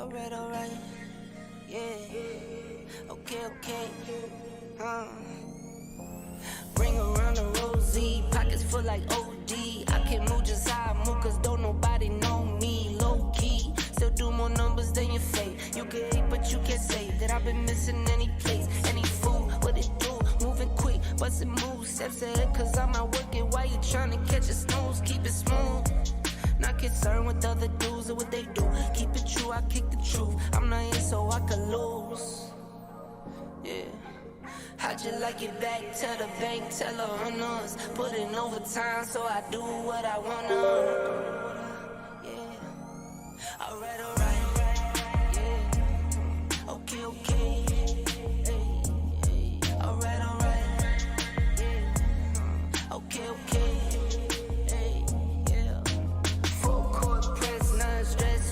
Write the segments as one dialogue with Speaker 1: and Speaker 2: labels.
Speaker 1: Alright, yeah. Okay. Bring around the rosy, pockets full like OD. I can move just how I move, cause don't nobody know me. Low key, still do more numbers than your fate. You can hate, but you can't say that I've been missing any place. Any fool, what it do? Moving quick, bustin' moves, steps ahead, cause I'm out working while you trying to catch a snooze. Keep it smooth. Not concerned with other dudes or what they do. Keep it true, I kick the truth. I'm not here so I could lose. Yeah. How'd you like it back? Tell the bank, tell her on us. Put in overtime so I do what I wanna. Yeah. Alright. Yeah. Okay. Hey. Alright. Yeah. Okay.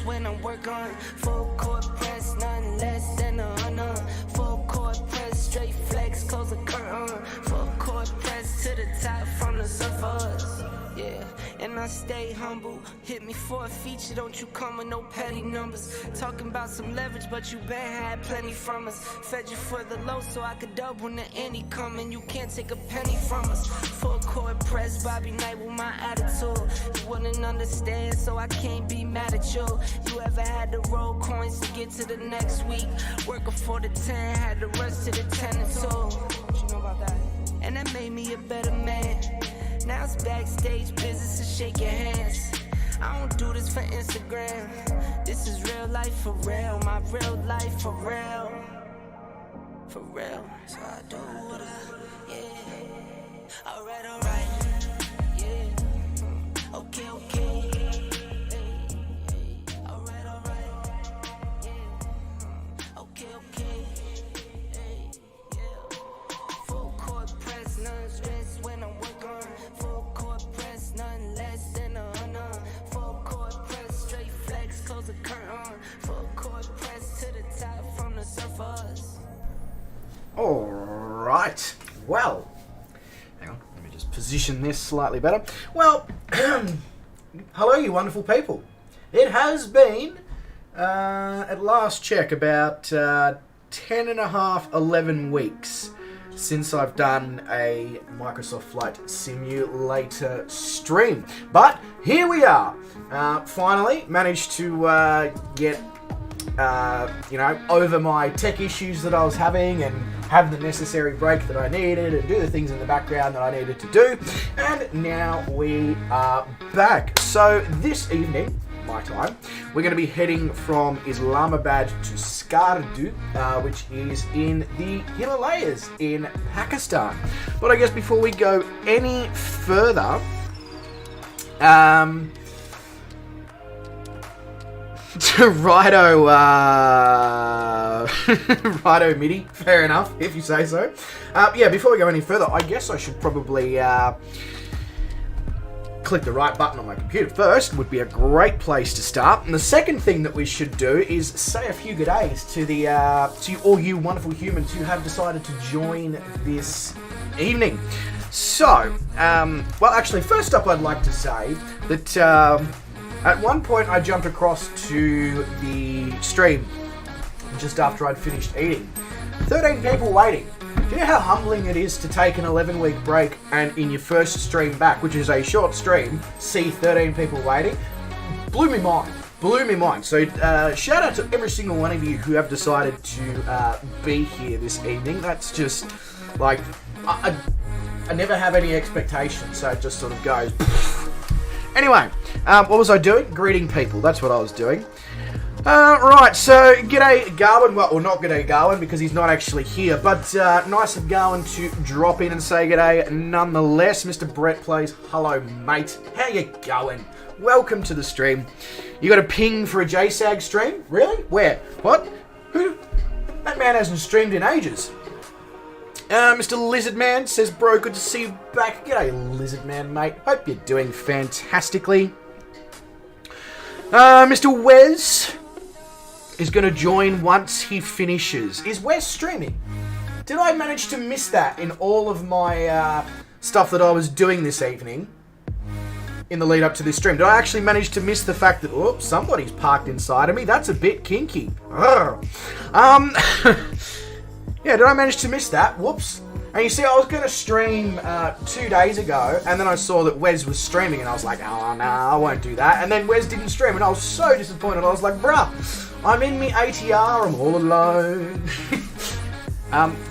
Speaker 1: When I work on full court press, nothing less than a honor. Full court press, straight flex, close the curtain. Full court press to the top from the surface. Yeah, and I stay humble. Hit me for a feature, don't you come with no petty numbers. Talking about some leverage, but you been had plenty from us. Fed you for the low so I could double when the any coming. You can't take a penny from us. Full court press, Bobby Knight with my attitude. You wouldn't understand, so I can't be mad at you. You ever had to roll coins to get to the next week? Working for the 10, had to rush to the 10 and 2. What you know about that? And that made me a better man. Now it's backstage business to shake your hands. I don't do this for Instagram. This is real life for real. My real life for real. For real. So I do what yeah. Alright. Yeah. Okay.
Speaker 2: Alright, well, hang on, let me just position this slightly better. Well, hello you wonderful people. It has been, at last check, about 10 and a half, 11 weeks since I've done a Microsoft Flight Simulator stream. But here we are, finally managed to get over my tech issues that I was having and have the necessary break that I needed and do the things in the background that I needed to do. And now we are back. So this evening, my time, we're going to be heading from Islamabad to Skardu, which is in the Himalayas in Pakistan. But I guess before we go any further, righto, righto MIDI, fair enough, if you say so. Before we go any further, I guess I should probably click the right button on my computer first. Would be a great place to start. And the second thing that we should do is say a few good days to the to all you wonderful humans who have decided to join this evening. So, actually, first up, I'd like to say that at one point, I jumped across to the stream just after I'd finished eating. 13 people waiting. Do you know how humbling it is to take an 11-week break and in your first stream back, which is a short stream, see 13 people waiting? Blew me mind. So shout out to every single one of you who have decided to be here this evening. That's just, like, I never have any expectations, so it just sort of goes... Anyway, what was I doing? Greeting people. That's what I was doing. Right, so g'day Gawin. Well, not g'day Gawin because he's not actually here, but nice of Gawin to drop in and say g'day nonetheless. Mr. Brett plays, hello mate. How you going? Welcome to the stream. You got a ping for a JSAG stream? Really? Where? What? Who? That man hasn't streamed in ages. Mr. Lizardman says, bro, good to see you back. G'day, Lizardman, mate. Hope you're doing fantastically. Mr. Wes is going to join once he finishes. Is Wes streaming? Did I manage to miss that in all of my stuff that I was doing this evening? in the lead up to this stream? Did I actually manage to miss the fact that, oops, somebody's parked inside of me? That's a bit kinky. Yeah, did I manage to miss that? Whoops. And you see, I was going to stream 2 days ago, and then I saw that Wes was streaming, and I was like, oh, no, I won't do that. And then Wes didn't stream, and I was so disappointed. I was like, bruh, I'm in me ATR, I'm all alone.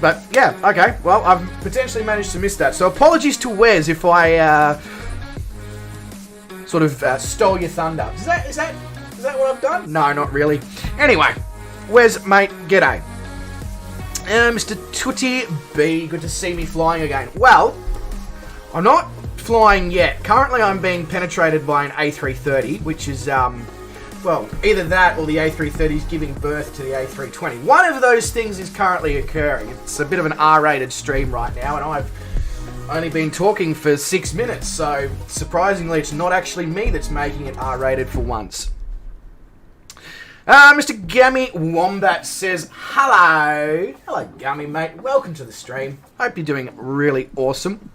Speaker 2: But, yeah, okay. Well, I've potentially managed to miss that. So apologies to Wes if I sort of stole your thunder. Is that what I've done? No, not really. Anyway, Wes, mate, g'day. Mr. Tootie B, good to see me flying again. Well, I'm not flying yet. Currently, I'm being penetrated by an A330, which is, well, either that or the A330 is giving birth to the A320. One of those things is currently occurring. It's a bit of an R-rated stream right now, and I've only been talking for 6 minutes, so surprisingly, it's not actually me that's making it R-rated for once. Mr. Gummy Wombat says, hello. Hello, Gummy, mate. Welcome to the stream. Hope you're doing really awesome.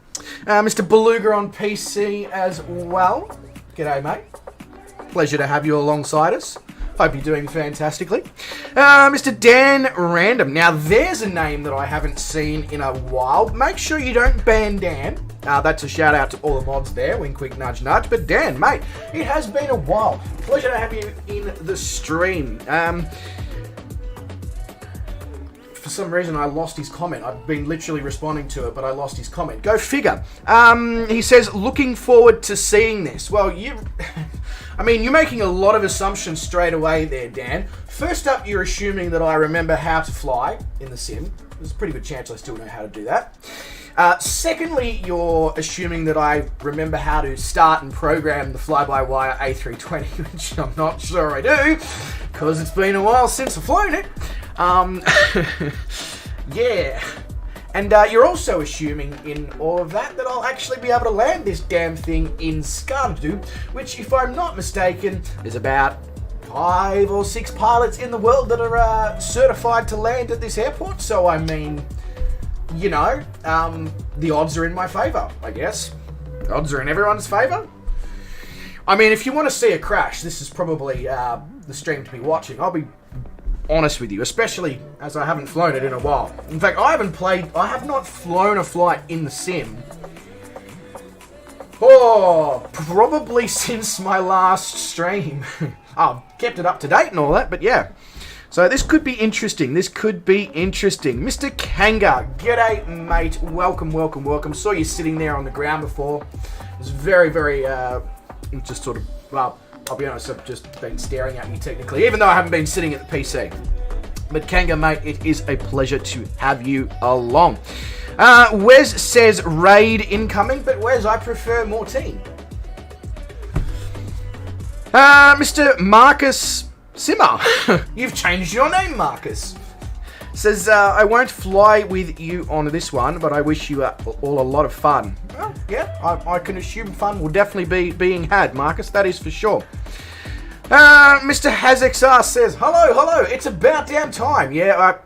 Speaker 2: Mr. Beluga on PC as well. G'day, mate. Pleasure to have you alongside us. Hope you're doing fantastically. Mr. Dan Random. Now, there's a name that I haven't seen in a while. Make sure you don't ban Dan. That's a shout out to all the mods there. Wink, wink, nudge, nudge. But Dan, mate, it has been a while. Pleasure to have you in the stream. For some reason, I lost his comment. I've been literally responding to it, but I lost his comment. Go figure. He says, looking forward to seeing this. Well, you're making a lot of assumptions straight away there, Dan. First up, you're assuming that I remember how to fly in the sim. There's a pretty good chance I still know how to do that. Secondly, you're assuming that I remember how to start and program the fly-by-wire A320, which I'm not sure I do, because it's been a while since I've flown it. Yeah. And you're also assuming in all of that I'll actually be able to land this damn thing in Skardu, which, if I'm not mistaken, there's about 5 or 6 pilots in the world that are certified to land at this airport. So, I mean, you know, the odds are in my favour, I guess. The odds are in everyone's favour. I mean, if you want to see a crash, this is probably the stream to be watching. I'll be honest with you, especially as I haven't flown it in a while. In fact, I have not flown a flight in the sim. Oh, probably since my last stream. I've kept it up to date and all that, but yeah. So this could be interesting. Mr. Kanga, g'day, mate. Welcome, welcome, welcome. Saw you sitting there on the ground before. It was very, very, just sort of, well, I'll be honest, I've just been staring at you technically, even though I haven't been sitting at the PC. But Kanga, mate, it is a pleasure to have you along. Wes says raid incoming, but Wes, I prefer more team. Mr. Marcus Simmer, you've changed your name, Marcus. Says, I won't fly with you on this one, but I wish you all a lot of fun. Well, yeah, I can assume fun will definitely be being had, Marcus, that is for sure. Mr. HazXR says, hello, it's about damn time. Yeah,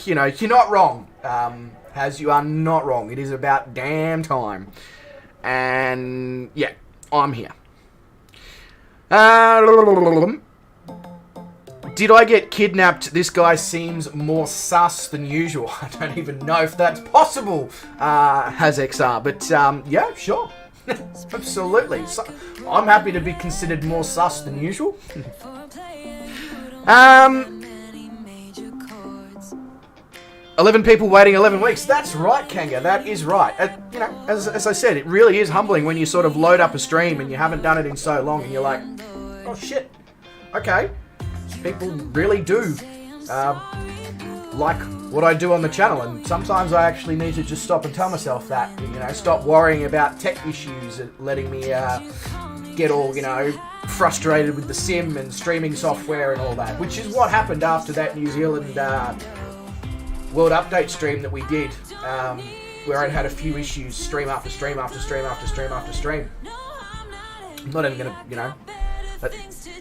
Speaker 2: you know, you're not wrong. Haz, you are not wrong. It is about damn time. And, yeah, I'm here. Did I get kidnapped? This guy seems more sus than usual. I don't even know if that's possible, HazXR. But, yeah, sure. Absolutely. So, I'm happy to be considered more sus than usual. 11 people waiting 11 weeks. That's right, Kanga. That is right. You know, as I said, it really is humbling when you sort of load up a stream and you haven't done it in so long and you're like, oh, shit. Okay. People really do like what I do on the channel, and sometimes I actually need to just stop and tell myself that, you know, stop worrying about tech issues and letting me get all, you know, frustrated with the sim and streaming software and all that, which is what happened after that New Zealand World Update stream that we did, where I had a few issues stream after stream after stream after stream after stream. I'm not even gonna, you know,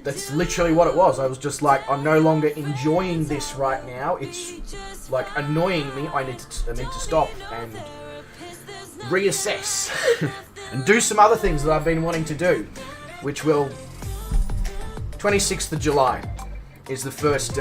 Speaker 2: that's literally what it was. I was just like, I'm no longer enjoying this right now. It's like annoying me. I need to stop and reassess and do some other things that I've been wanting to do. which will 26th of July is the first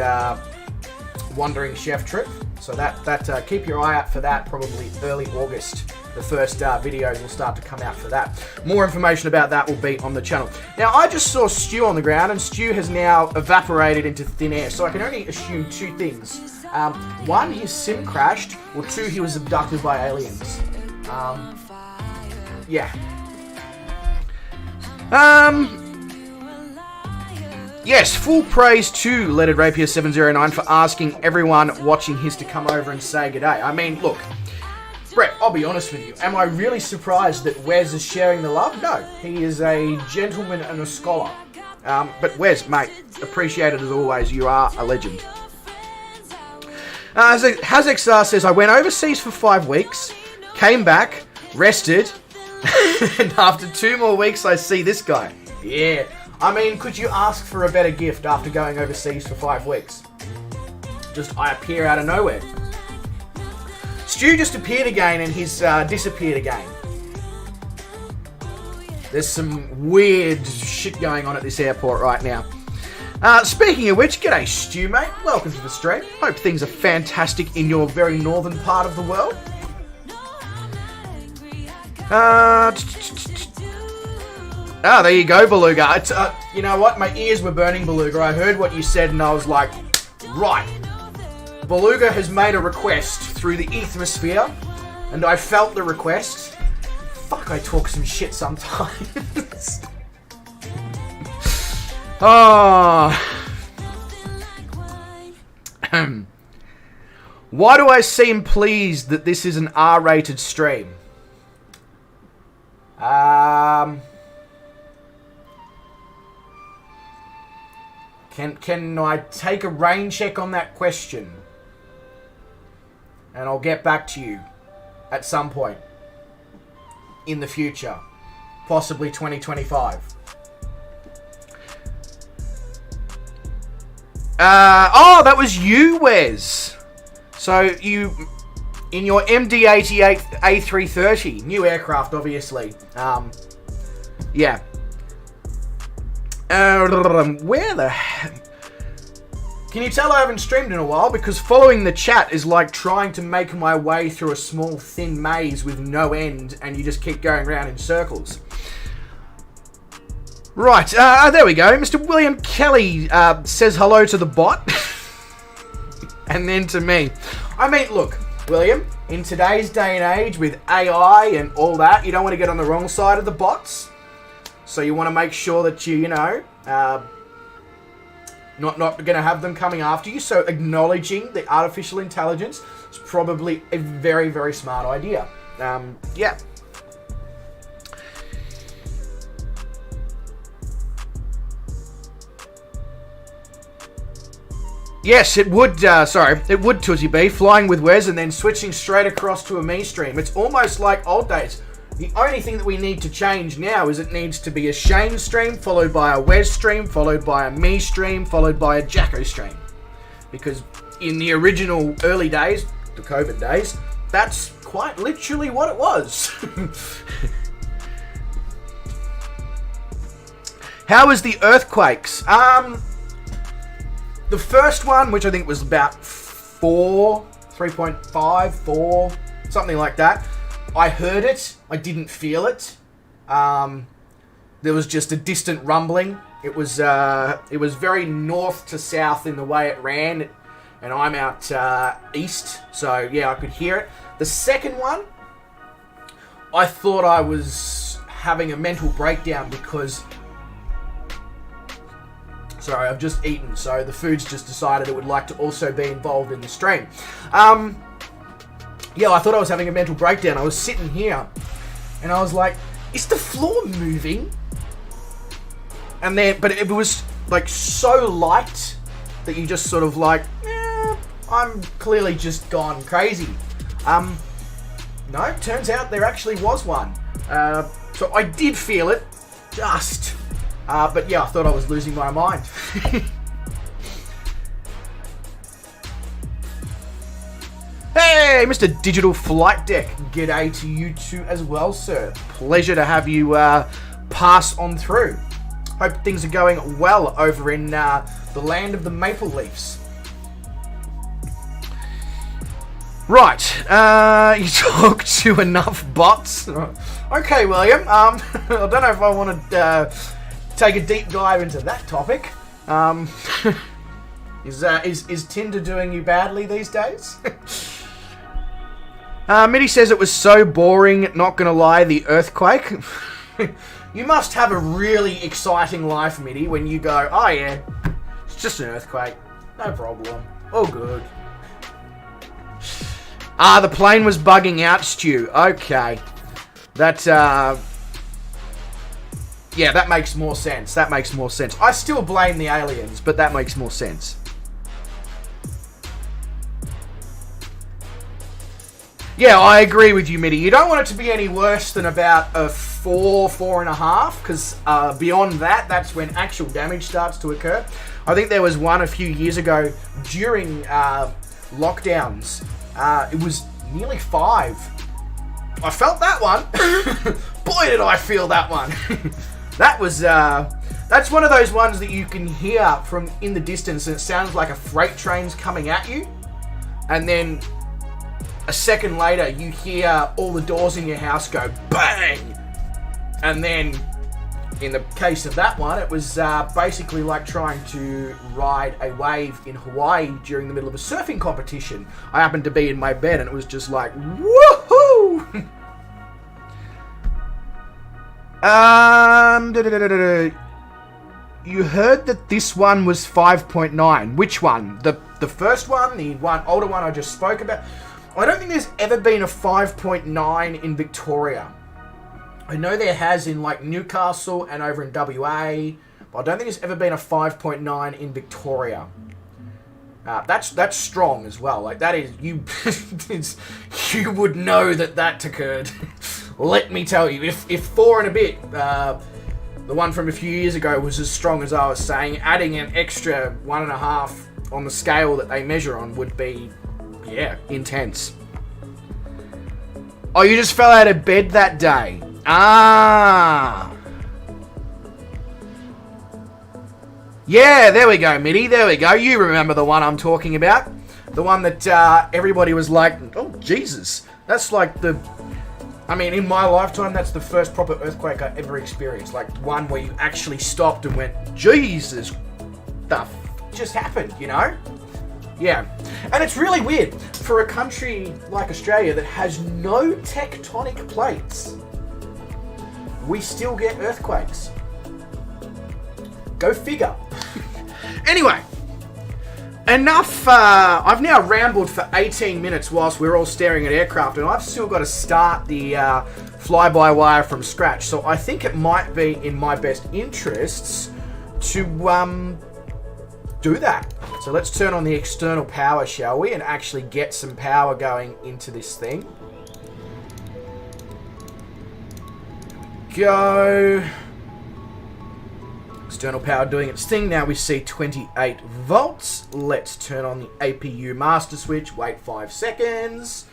Speaker 2: Wandering Chef trip. So that keep your eye out for that. Probably early August. The first videos will start to come out for that. More information about that will be on the channel. Now, I just saw Stu on the ground, and Stu has now evaporated into thin air. So I can only assume two things. One, his sim crashed, or two, he was abducted by aliens. Yeah. Yes, full praise to Leaded Rapier 709 for asking everyone watching his to come over and say g'day. I mean, look, Brett, I'll be honest with you. Am I really surprised that Wes is sharing the love? No, he is a gentleman and a scholar. But Wes, mate, appreciated as always. You are a legend. Hazexar says, I went overseas for 5 weeks, came back, rested, and after 2 more weeks I see this guy. Yeah. I mean, could you ask for a better gift after going overseas for 5 weeks? Just, I appear out of nowhere. Stu just appeared again and he's disappeared again. There's some weird shit going on at this airport right now. Speaking of which, g'day Stu, mate. Welcome to the stream. Hope things are fantastic in your very northern part of the world. There you go, Beluga. You know what? My ears were burning, Beluga. I heard what you said and I was like, right. Beluga has made a request through the ethersphere, and I felt the request. Fuck, I talk some shit sometimes. Why do I seem pleased that this is an R-rated stream? Can I take a rain check on that question? And I'll get back to you at some point in the future. Possibly 2025. Oh, that was you, Wes. So you, in your MD-88 A330, new aircraft, obviously. Yeah. Where the heck? Can you tell I haven't streamed in a while? Because following the chat is like trying to make my way through a small thin maze with no end, and you just keep going around in circles. Right, there we go. Mr. William Kelly says hello to the bot. And then to me. I mean, look, William, in today's day and age with AI and all that, you don't want to get on the wrong side of the bots. So you want to make sure that you know, not going to have them coming after you. So acknowledging the artificial intelligence is probably a very, very smart idea. Yeah. Yes, it would, it would, Tuzzy B, flying with Wes and then switching straight across to a me stream. It's almost like old days. The only thing that we need to change now is it needs to be a Shane stream, followed by a Wes stream, followed by a me stream, followed by a Jacko stream. Because in the original early days, the COVID days, that's quite literally what it was. How was the earthquakes? The first one, which I think was about 3.5, 4, something like that. I heard it. I didn't feel it. There was just a distant rumbling. It was very north to south in the way it ran, and I'm out east, so yeah, I could hear it. The second one, I thought I was having a mental breakdown because... Sorry, I've just eaten, so the food's just decided it would like to also be involved in the stream. Yeah, I thought I was having a mental breakdown. I was sitting here, and I was like, is the floor moving? And then, but it was like so light that you just sort of like, I'm clearly just gone crazy. No, turns out there actually was one. So I did feel it, just. But yeah, I thought I was losing my mind. Hey, Mr. Digital Flight Deck. G'day to you too as well, sir. Pleasure to have you pass on through. Hope things are going well over in the land of the maple leaves. Right, you talked to enough bots. Okay, William. I don't know if I want to take a deep dive into that topic. Is Tinder doing you badly these days? Mitty says it was so boring. Not gonna lie, the earthquake. You must have a really exciting life, Mitty, when you go, oh yeah, it's just an earthquake, no problem, all good. The plane was bugging out, Stu. Okay. That, yeah, that makes more sense. That makes more sense. I still blame the aliens, but that makes more sense. Yeah, I agree with you, Mitty. You don't want it to be any worse than about a 4.5, because beyond that, that's when actual damage starts to occur. I think there was one a few years ago during lockdowns. It was nearly 5. I felt that one. Boy, did I feel that one. That was, that's one of those ones that you can hear from in the distance and it sounds like a freight train's coming at you. And then a second later, you hear all the doors in your house go bang. And then, in the case of that one, it was basically like trying to ride a wave in Hawaii during the middle of a surfing competition. I happened to be in my bed and it was just like, woohoo! You heard that this one was 5.9. Which one? The first one? The one older one I just spoke about? I don't think there's ever been a 5.9 in Victoria. I know there has in like Newcastle and over in WA, but I don't think there's ever been a 5.9 in Victoria. That's strong as well. Like that is you. You would know that occurred. Let me tell you, if 4 and a bit, the one from a few years ago was as strong as I was saying, adding an extra 1.5 on the scale that they measure on would be, yeah, intense. Oh, you just fell out of bed that day. Yeah, there we go, Mitty. There we go. You remember the one I'm talking about. The one that everybody was like, oh, Jesus. That's like the... I mean, in my lifetime, that's the first proper earthquake I ever experienced. Like, one where you actually stopped and went, Jesus, the f*** just happened, you know? Yeah. And it's really weird. For a country like Australia that has no tectonic plates, we still get earthquakes. Go figure. Anyway, enough. I've now rambled for 18 minutes whilst we're all staring at aircraft, and I've still got to start the fly-by-wire from scratch. So I think it might be in my best interests to do that. So let's turn on the external power, shall we, and actually get some power going into this thing. Go. External power doing its thing. Now we see 28 volts. Let's turn on the APU master switch. Wait 5 seconds.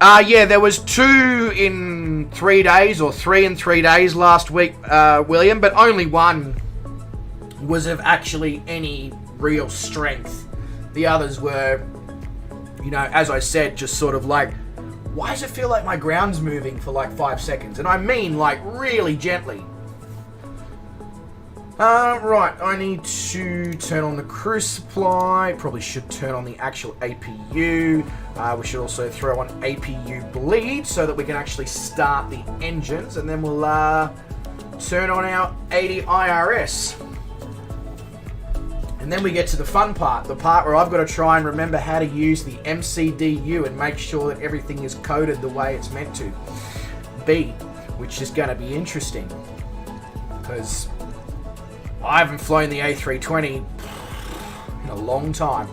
Speaker 2: Yeah, there was 2 in 3 days, or 3 in 3 days last week, William, but only one was of actually any real strength. The others were, you know, as I said, just sort of like, why does it feel like my ground's moving for like 5 seconds? And I mean like really gently. Right, I need to turn on the cruise supply. Probably should turn on the actual APU. We should also throw on APU bleed so that we can actually start the engines. And then we'll turn on our 80 IRS. And then we get to the fun part, the part where I've got to try and remember how to use the MCDU and make sure that everything is coded the way it's meant to be, which is going to be interesting because I haven't flown the A320 in a long time.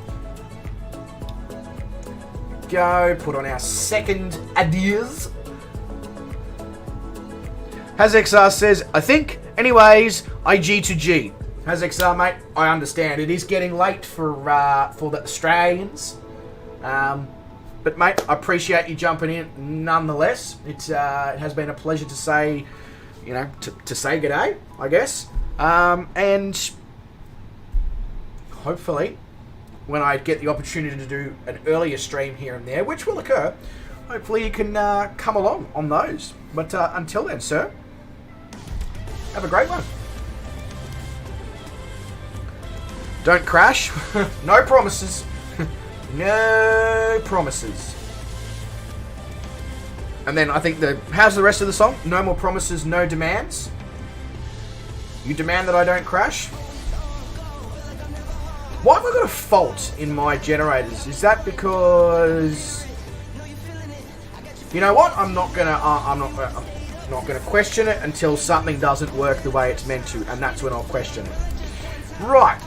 Speaker 2: Go, put on our second adios. HazXR says, I think, anyways, IG to G. HazXR, mate, I understand. It is getting late for the Australians. But mate, I appreciate you jumping in nonetheless. It has been a pleasure to say, you know, to say g'day, I guess. And hopefully, when I get the opportunity to do an earlier stream here and there, which will occur, hopefully you can come along on those. But until then, sir, have a great one. Don't crash. No promises. No promises. And then I think how's the rest of the song? No more promises, no demands. You demand that I don't crash? Why have I got a fault in my generators? Is that because... You know what? I'm not gonna question it until something doesn't work the way it's meant to, and that's when I'll question it. Right.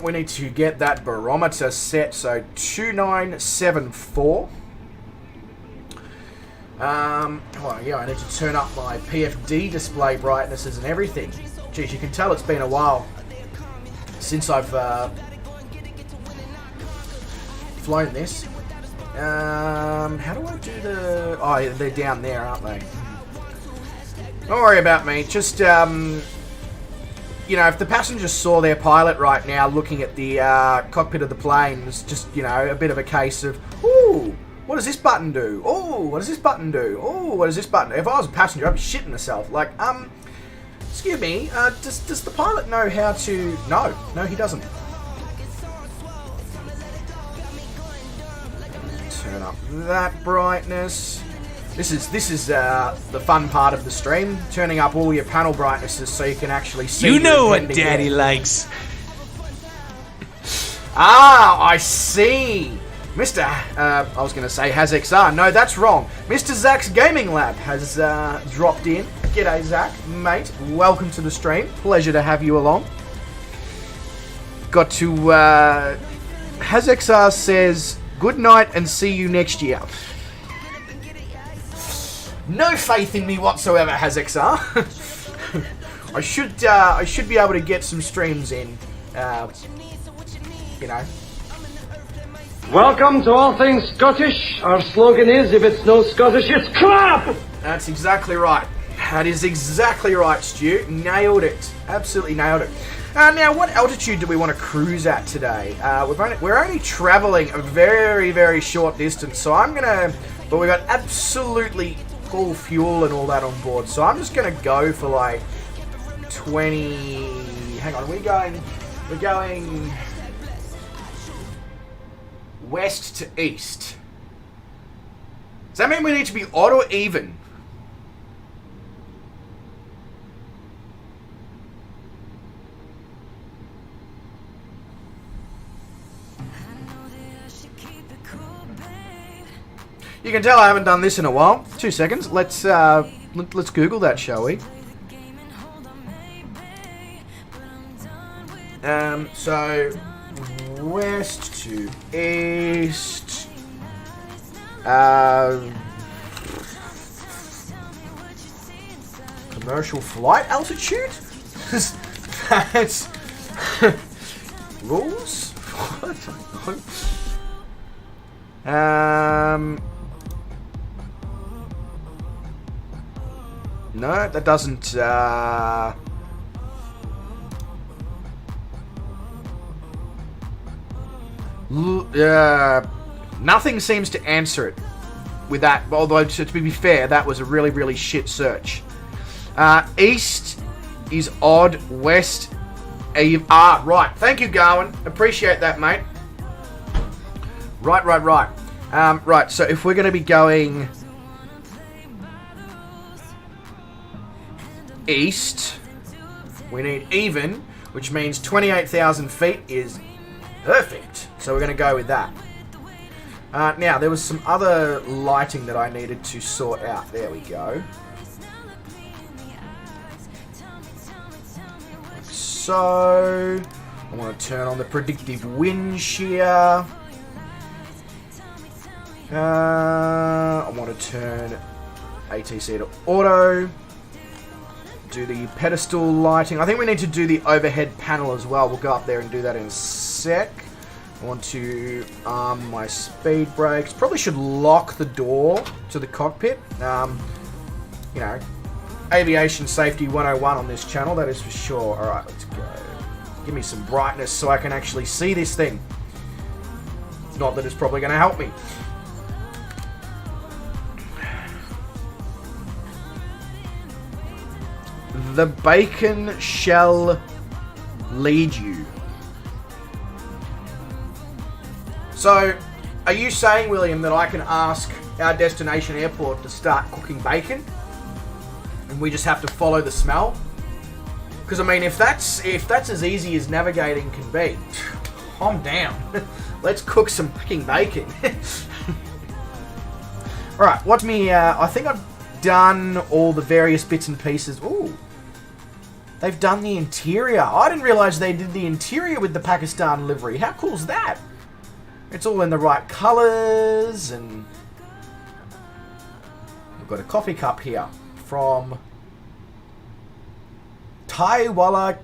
Speaker 2: We need to get that barometer set, so 2974. Well, yeah, I need to turn up my PFD display brightnesses and everything. Geez, you can tell it's been a while since I've flown this. How do I do the... Oh, they're down there, aren't they? Don't worry about me. Just, you know, if the passengers saw their pilot right now looking at the cockpit of the plane, it's just, you know, a bit of a case of, ooh, what does this button do? Oh, what does this button do? Oh, what does this button do? If I was a passenger, I'd be shitting myself. Like, excuse me, does the pilot know how to... No, he doesn't. Turn up that brightness. This is the fun part of the stream, turning up all your panel brightnesses so you can actually see.
Speaker 3: You know what Daddy likes.
Speaker 2: Ah, I see. Mr. I was going to say HazXR. No, that's wrong. Mr. Zach's Gaming Lab has dropped in. G'day, Zach. Mate, welcome to the stream. Pleasure to have you along. Got to... HazXR says, good night and see you next year. No faith in me whatsoever, HazXR. I should be able to get some streams in. You know.
Speaker 4: Welcome to All Things Scottish. Our slogan is, if it's no Scottish, it's crap!
Speaker 2: That's exactly right. That is exactly right, Stu. Nailed it. Absolutely nailed it. Now, what altitude do we want to cruise at today? We're only travelling a very, very short distance, so I'm gonna... But we got absolutely full fuel and all that on board, so I'm just gonna go for like 20... Hang on, we're going west to east. Does that mean we need to be odd or even? You can tell I haven't done this in a while. 2 seconds. Let's Google that, shall we? So west to east. Commercial flight altitude? That's rules? What? No, that doesn't, nothing seems to answer it with that, although to be fair, that was a really, really shit search. East is odd, west, right. Thank you, Gawin. Appreciate that, mate. Right. Right, so if we're going to be going east, we need even, which means 28,000 feet is perfect. So we're going to go with that. Now, there was some other lighting that I needed to sort out. There we go. Like so. I want to turn on the predictive wind shear. I want to turn ATC to auto. Do the pedestal lighting. I think we need to do the overhead panel as well. We'll go up there and do that in a sec. I want to arm my speed brakes. Probably should lock the door to the cockpit. You know, aviation safety 101 on this channel, that is for sure. Alright, let's go. Give me some brightness so I can actually see this thing. Not that it's probably going to help me. The bacon shall lead you. So, are you saying, William, that I can ask our destination airport to start cooking bacon? And we just have to follow the smell? Because, I mean, if that's as easy as navigating can be, I'm down. Let's cook some fucking bacon. Alright, what's me... I think I've done all the various bits and pieces. Ooh. They've done the interior. I didn't realise they did the interior with the Pakistan livery. How cool's that? It's all in the right colours, and we've got a coffee cup here from Taiwala?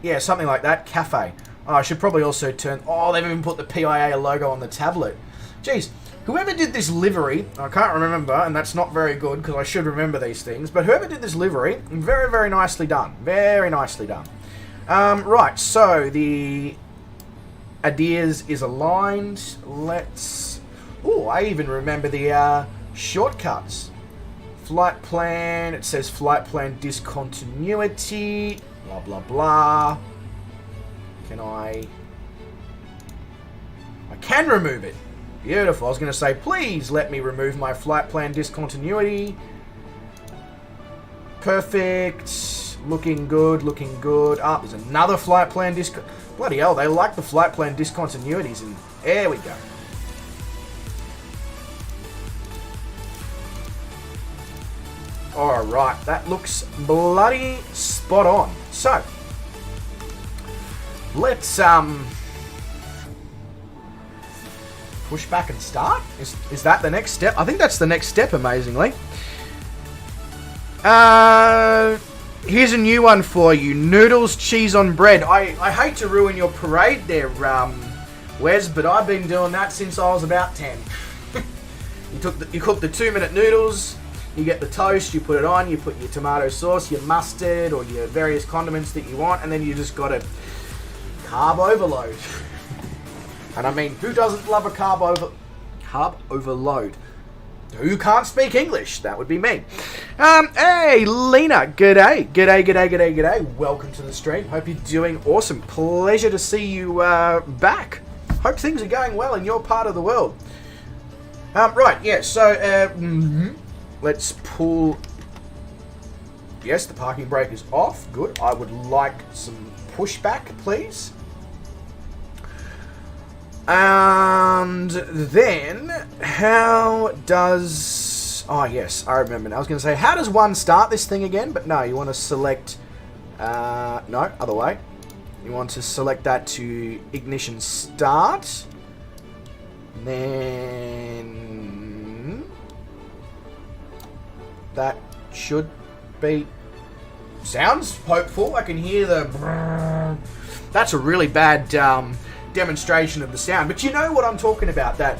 Speaker 2: Yeah, something like that. Cafe. Oh, I should probably also turn... Oh, they've even put the PIA logo on the tablet. Jeez, whoever did this livery, I can't remember, and that's not very good because I should remember these things, but whoever did this livery, very, very nicely done. Very nicely done. Right, so the... ideas is aligned. Let's... Oh, I even remember the shortcuts. Flight plan. It says flight plan discontinuity. Blah, blah, blah. Can I can remove it. Beautiful. I was going to say, please let me remove my flight plan discontinuity. Perfect. Looking good, looking good. Ah, there's another flight plan Bloody hell, they like the flight plan discontinuities, and there we go. Alright, that looks bloody spot on. So, let's push back and start? Is that the next step? I think that's the next step, amazingly. Here's a new one for you. Noodles, cheese on bread. I hate to ruin your parade there, Wes, but I've been doing that since I was about 10. You cook the 2-minute noodles, you get the toast, you put it on, you put your tomato sauce, your mustard, or your various condiments that you want, and then you just got a carb overload. And I mean, who doesn't love a carb overload? Who can't speak English? That would be me. Hey, Lena. G'day. G'day. Welcome to the stream. Hope you're doing awesome. Pleasure to see you back. Hope things are going well in your part of the world. Right, yeah, so let's pull... Yes, the parking brake is off. Good. I would like some pushback, please. And then, how does... Oh, yes, I remember now. I was going to say, how does one start this thing again? But no, you want to select... no, other way. You want to select that to ignition start. Then... that should be... Sounds hopeful. I can hear the... That's a really bad... demonstration of the sound, but you know what I'm talking about, that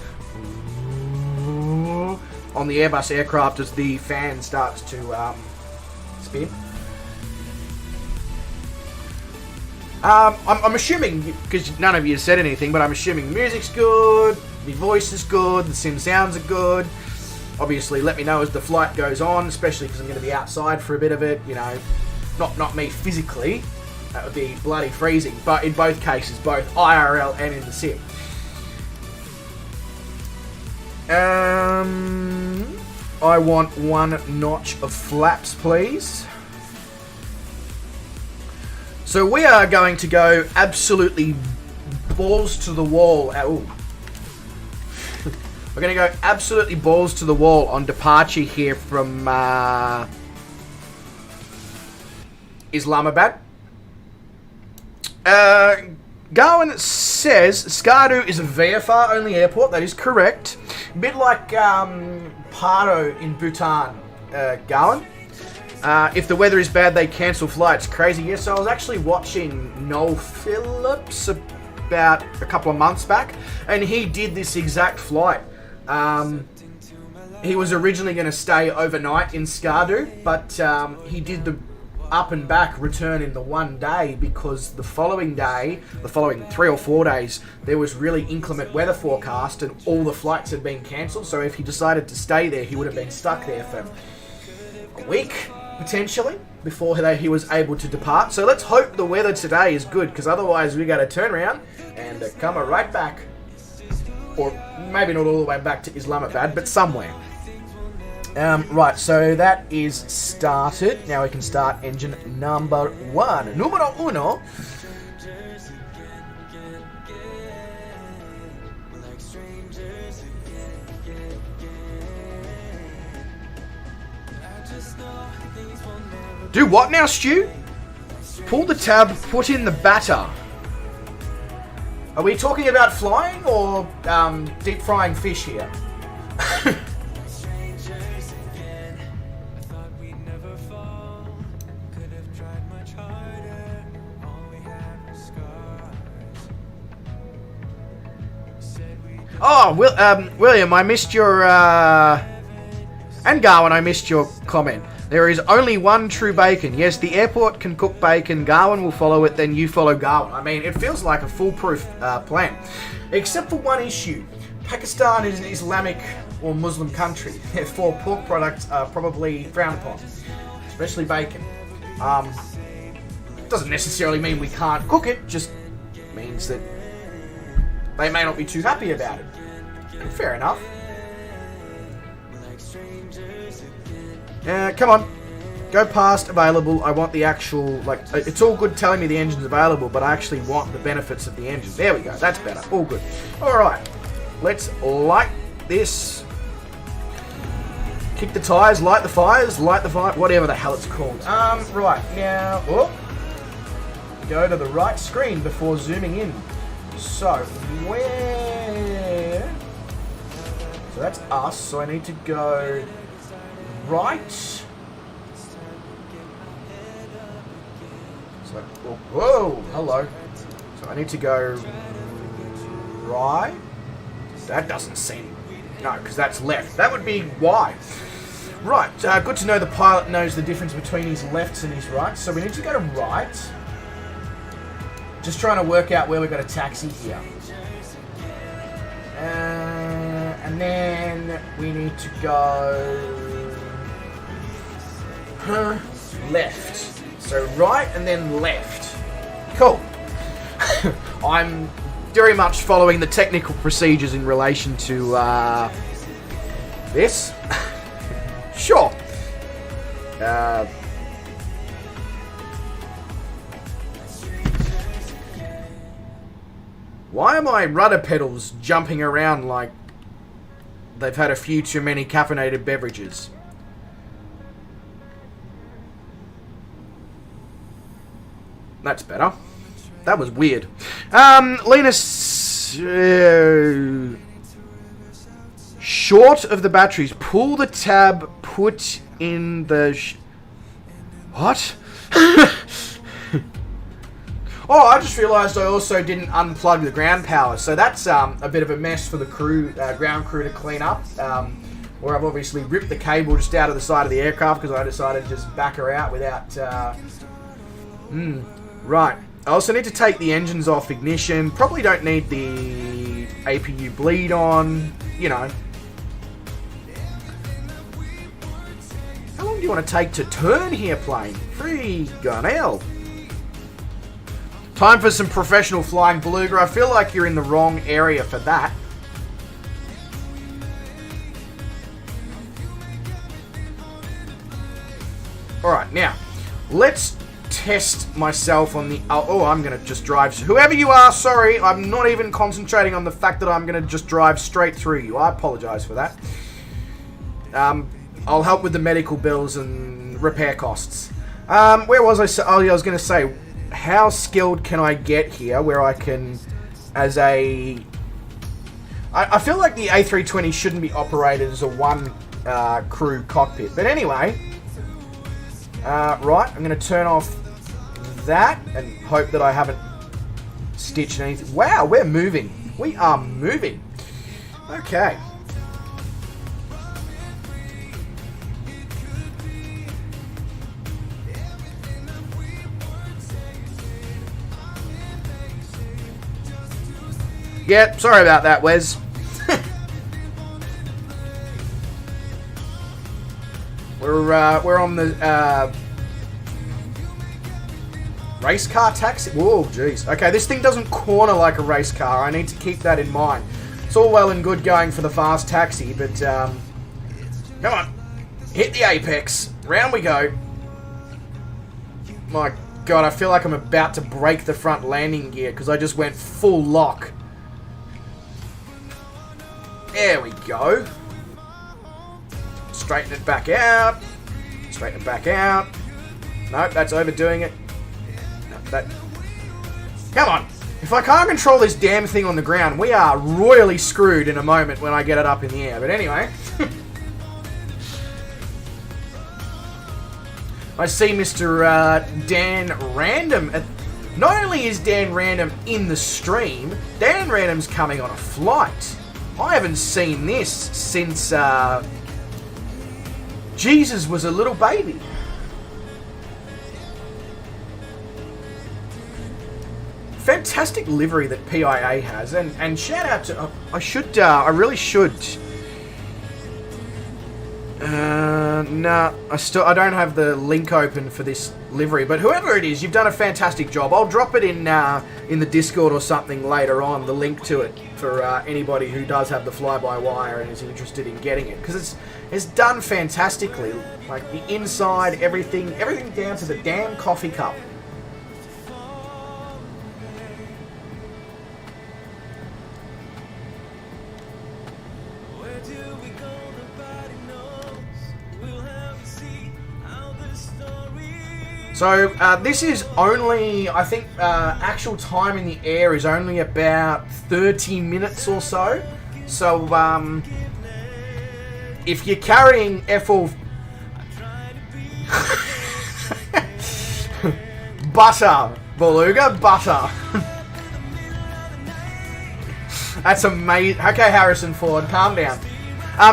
Speaker 2: on the Airbus aircraft as the fan starts to spin. I'm assuming, because none of you said anything, but I'm assuming music's good, the voice is good, the sim sounds are good. Obviously let me know as the flight goes on, especially because I'm going to be outside for a bit of it, you know, not me physically. That would be bloody freezing, but in both cases, both IRL and in the sim. I want 1 notch of flaps, please. So we are going to go absolutely balls to the wall. Ooh. We're going to go absolutely balls to the wall on departure here from Islamabad. Gawin says Skardu is a VFR only airport. That is correct. A bit like Paro in Bhutan, Gawin. If the weather is bad, they cancel flights. Crazy. Yes, so I was actually watching Noel Phillips about a couple of months back, and he did this exact flight. He was originally going to stay overnight in Skardu, but he did the up and back return in the one day because the following 3 or 4 days, there was really inclement weather forecast and all the flights had been cancelled. So if he decided to stay there, he would have been stuck there for a week, potentially, before he was able to depart. So let's hope the weather today is good, because otherwise we got to turn around and come right back, or maybe not all the way back to Islamabad, but somewhere. Right, so that is started. Now we can start engine number 1. Numero uno. Do what now, Stu? Pull the tab, put in the batter. Are we talking about flying or deep frying fish here? Oh, William, I missed your, and Garwin, I missed your comment. There is only one true bacon. Yes, the airport can cook bacon, Garwin will follow it, then you follow Garwin. I mean, it feels like a foolproof plan. Except for one issue. Pakistan is an Islamic or Muslim country, therefore pork products are probably frowned upon, especially bacon. Doesn't necessarily mean we can't cook it, just means that they may not be too happy about it. Fair enough. Come on. Go past available. I want the actual, like, it's all good telling me the engine's available, but I actually want the benefits of the engine. There we go. That's better. All good. Alright. Let's light this. Kick the tires, light the fires, light the fire, whatever the hell it's called. Right. Now, go to the right screen before zooming in. So, where? So that's us, so I need to go right. So, whoa, hello. So I need to go right. That doesn't seem, no, because that's left. That would be Y. Right, good to know the pilot knows the difference between his lefts and his rights. So we need to go to right. Just trying to work out where we've got a taxi here. And then we need to go left. So right and then left. Cool. I'm very much following the technical procedures in relation to this. Sure. Why are my rudder pedals jumping around like they've had a few too many caffeinated beverages? That's better. That was weird. Linus, short of the batteries. Pull the tab, put in the... What? Oh, I just realised I also didn't unplug the ground power, so that's a bit of a mess for the crew, ground crew to clean up. Where I've obviously ripped the cable just out of the side of the aircraft because I decided to just back her out without... Right. I also need to take the engines off ignition. Probably don't need the APU bleed on, you know. How long do you want to take to turn here, plane? Free gun L. Time for some professional flying beluga. I feel like you're in the wrong area for that. Alright, now, let's test myself on the... Oh, I'm going to just drive... Whoever you are, sorry, I'm not even concentrating on the fact that I'm going to just drive straight through you. I apologise for that. I'll help with the medical bills and repair costs. Where was I? Oh, yeah, I was going to say... How skilled can I get here where I can, as a... I feel like the A320 shouldn't be operated as a one crew cockpit. But anyway, Right, I'm going to turn off that and hope that I haven't stitched anything. Wow, we're moving. We are moving. Okay. Yep, sorry about that, Wes. We're on the race car taxi. Whoa, jeez. Okay, this thing doesn't corner like a race car. I need to keep that in mind. It's all well and good going for the fast taxi, but come on, hit the apex. Round we go. My God, I feel like I'm about to break the front landing gear because I just went full lock. There we go. Straighten it back out. Straighten it back out. Nope, that's overdoing it. No, that. Come on. If I can't control this damn thing on the ground, we are royally screwed in a moment when I get it up in the air. But anyway. I see Mr. Dan Random. Not only is Dan Random in the stream, Dan Random's coming on a flight. I haven't seen this since Jesus was a little baby. Fantastic livery that PIA has, and shout out to I really should. No, I don't have the link open for this livery, but whoever it is, you've done a fantastic job. I'll drop it in the Discord or something later on, the link to it for anybody who does have the fly-by-wire and is interested in getting it, because it's done fantastically. Like the inside, everything down to the damn coffee cup. So, this is only, I think, actual time in the air is only about 30 minutes or so. So, if you're carrying F4... butter, Beluga, butter. That's amazing. Okay, Harrison Ford, calm down.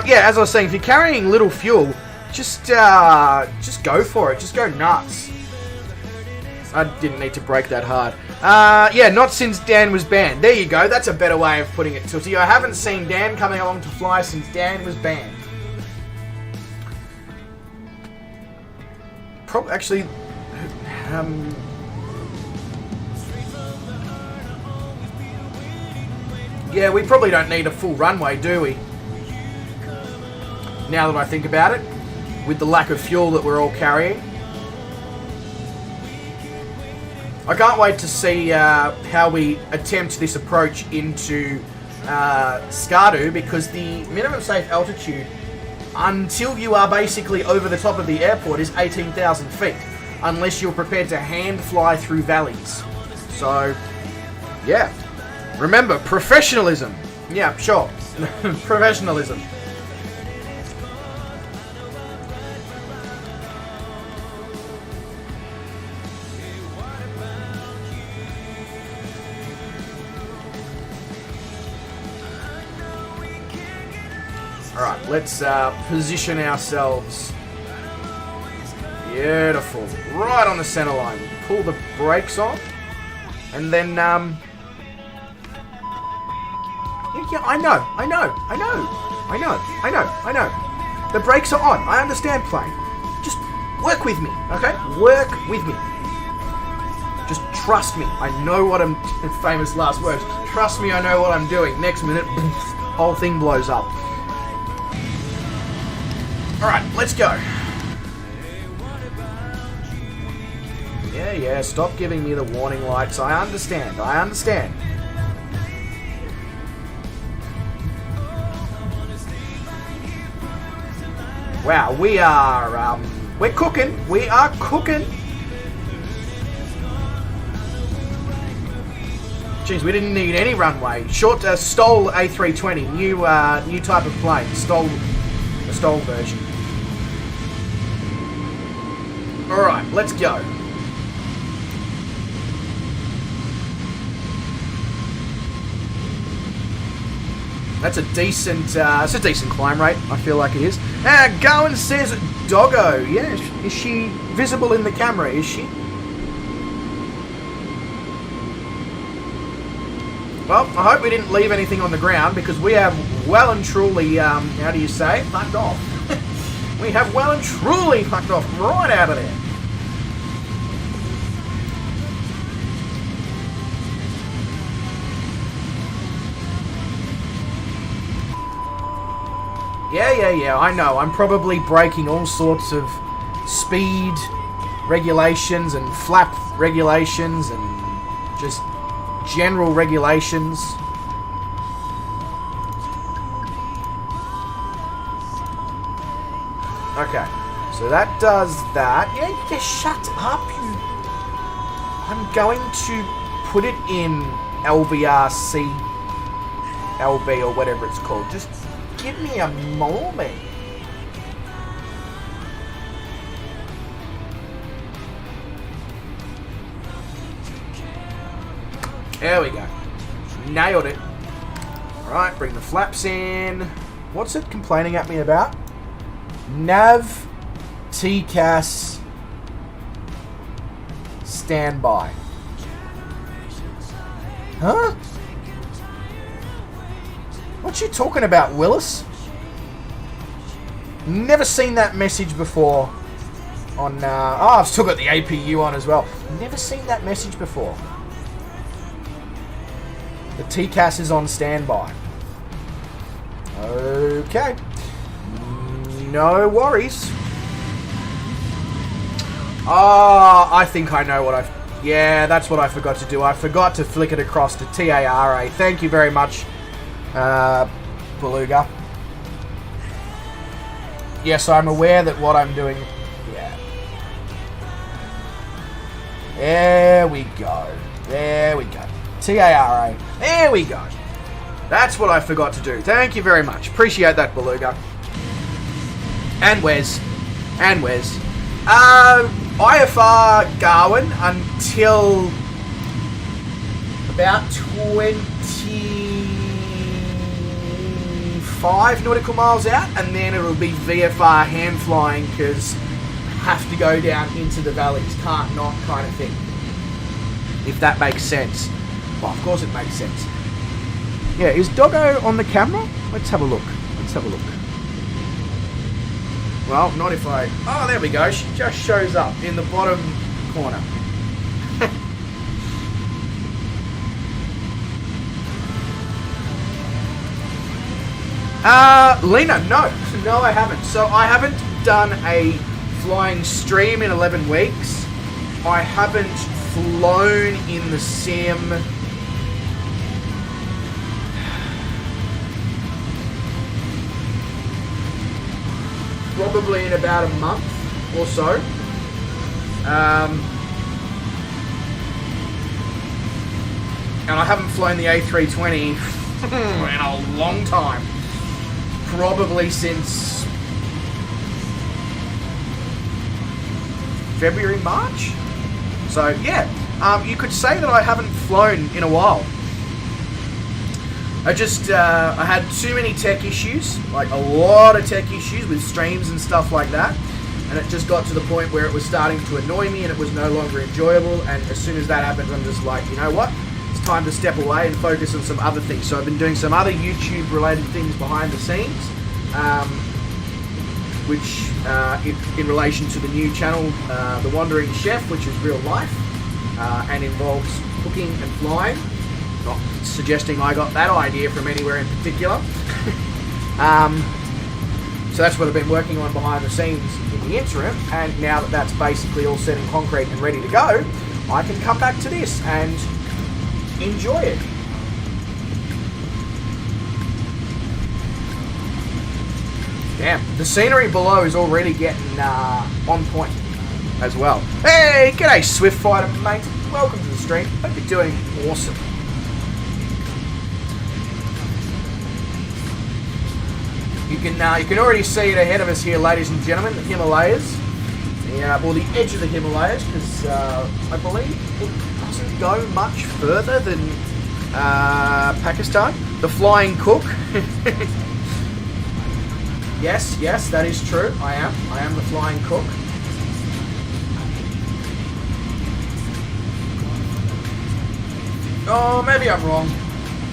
Speaker 2: Yeah, as I was saying, if you're carrying little fuel, just go for it. Just go nuts. I didn't need to break that hard. Yeah, not since Dan was banned. There you go. That's a better way of putting it, Tootsie. I haven't seen Dan coming along to fly since Dan was banned. Actually, yeah, we probably don't need a full runway, do we? Now that I think about it, with the lack of fuel that we're all carrying. I can't wait to see how we attempt this approach into Skardu, because the minimum safe altitude until you are basically over the top of the airport is 18,000 feet, unless you're prepared to hand fly through valleys. So, yeah. Remember, professionalism. Yeah, sure. Professionalism. Alright, let's position ourselves. Beautiful. Right on the center line. Pull the brakes on. And then, yeah, I know. The brakes are on. I understand plane. Just work with me, okay? Work with me. Just trust me. I know what I'm... Famous last words. Trust me, I know what I'm doing. Next minute, whole thing blows up. Alright, let's go. Yeah, stop giving me the warning lights. I understand. Wow, we are, we're cooking. We are cooking. Jeez, we didn't need any runway. Stole A320, new type of plane. Stole version. Alright, let's go. That's a decent, it's a decent climb rate. I feel like it is. Gawin says doggo. Yeah, is she visible in the camera? Is she? Well, I hope we didn't leave anything on the ground because we have well and truly, how do you say, fucked off. We have well and truly fucked off right out of there. Yeah, I know. I'm probably breaking all sorts of speed regulations and flap regulations and just general regulations. Okay, so that does that. Yeah, shut up, you. I'm going to put it in LVRC, LB or whatever it's called. Just give me a moment. There we go. Nailed it. Alright, bring the flaps in. What's it complaining at me about? Nav TCAS standby. Huh? What you talking about, Willis? Never seen that message before. On I've still got the APU on as well. Never seen that message before. The TCAS is on standby. Okay. No worries. I think I know what yeah, that's what I forgot to do. I forgot to flick it across to TARA. Thank you very much, Beluga. Yes, I'm aware that what I'm doing... Yeah. There we go. There we go. TARA. There we go. That's what I forgot to do. Thank you very much. Appreciate that, Beluga. And Wes. And Wes. IFR Gawin until about 25 nautical miles out, and then it'll be VFR hand flying because have to go down into the valleys, can't not kind of thing. If that makes sense. Well, of course it makes sense. Yeah, is Doggo on the camera? Let's have a look. Let's have a look. Well, not if I... Oh, there we go. She just shows up in the bottom corner. Lena, no. No, I haven't. So I haven't done a flying stream in 11 weeks. I haven't flown in the sim... probably in about a month or so. And I haven't flown the A320 in a long time. Probably since February, March. So yeah, you could say that I haven't flown in a while. I had too many tech issues, like a lot of tech issues with streams and stuff like that, and it just got to the point where it was starting to annoy me and it was no longer enjoyable, and as soon as that happens, I'm just like, you know what, it's time to step away and focus on some other things. So I've been doing some other YouTube related things behind the scenes, which in relation to the new channel, The Wandering Chef, which is real life, and involves cooking and flying. Not suggesting I got that idea from anywhere in particular. So that's what I've been working on behind the scenes in the interim, and now that that's basically all set in concrete and ready to go, I can come back to this and enjoy it. Damn, the scenery below is already getting on point as well. Hey, g'day Swift Fighter, mate. Welcome to the stream. Hope you're doing awesome. You can already see it ahead of us here, ladies and gentlemen, the Himalayas. well, the edge of the Himalayas, because I believe it doesn't go much further than Pakistan. The Flying Cook. Yes, that is true. I am the Flying Cook. Oh, maybe I'm wrong.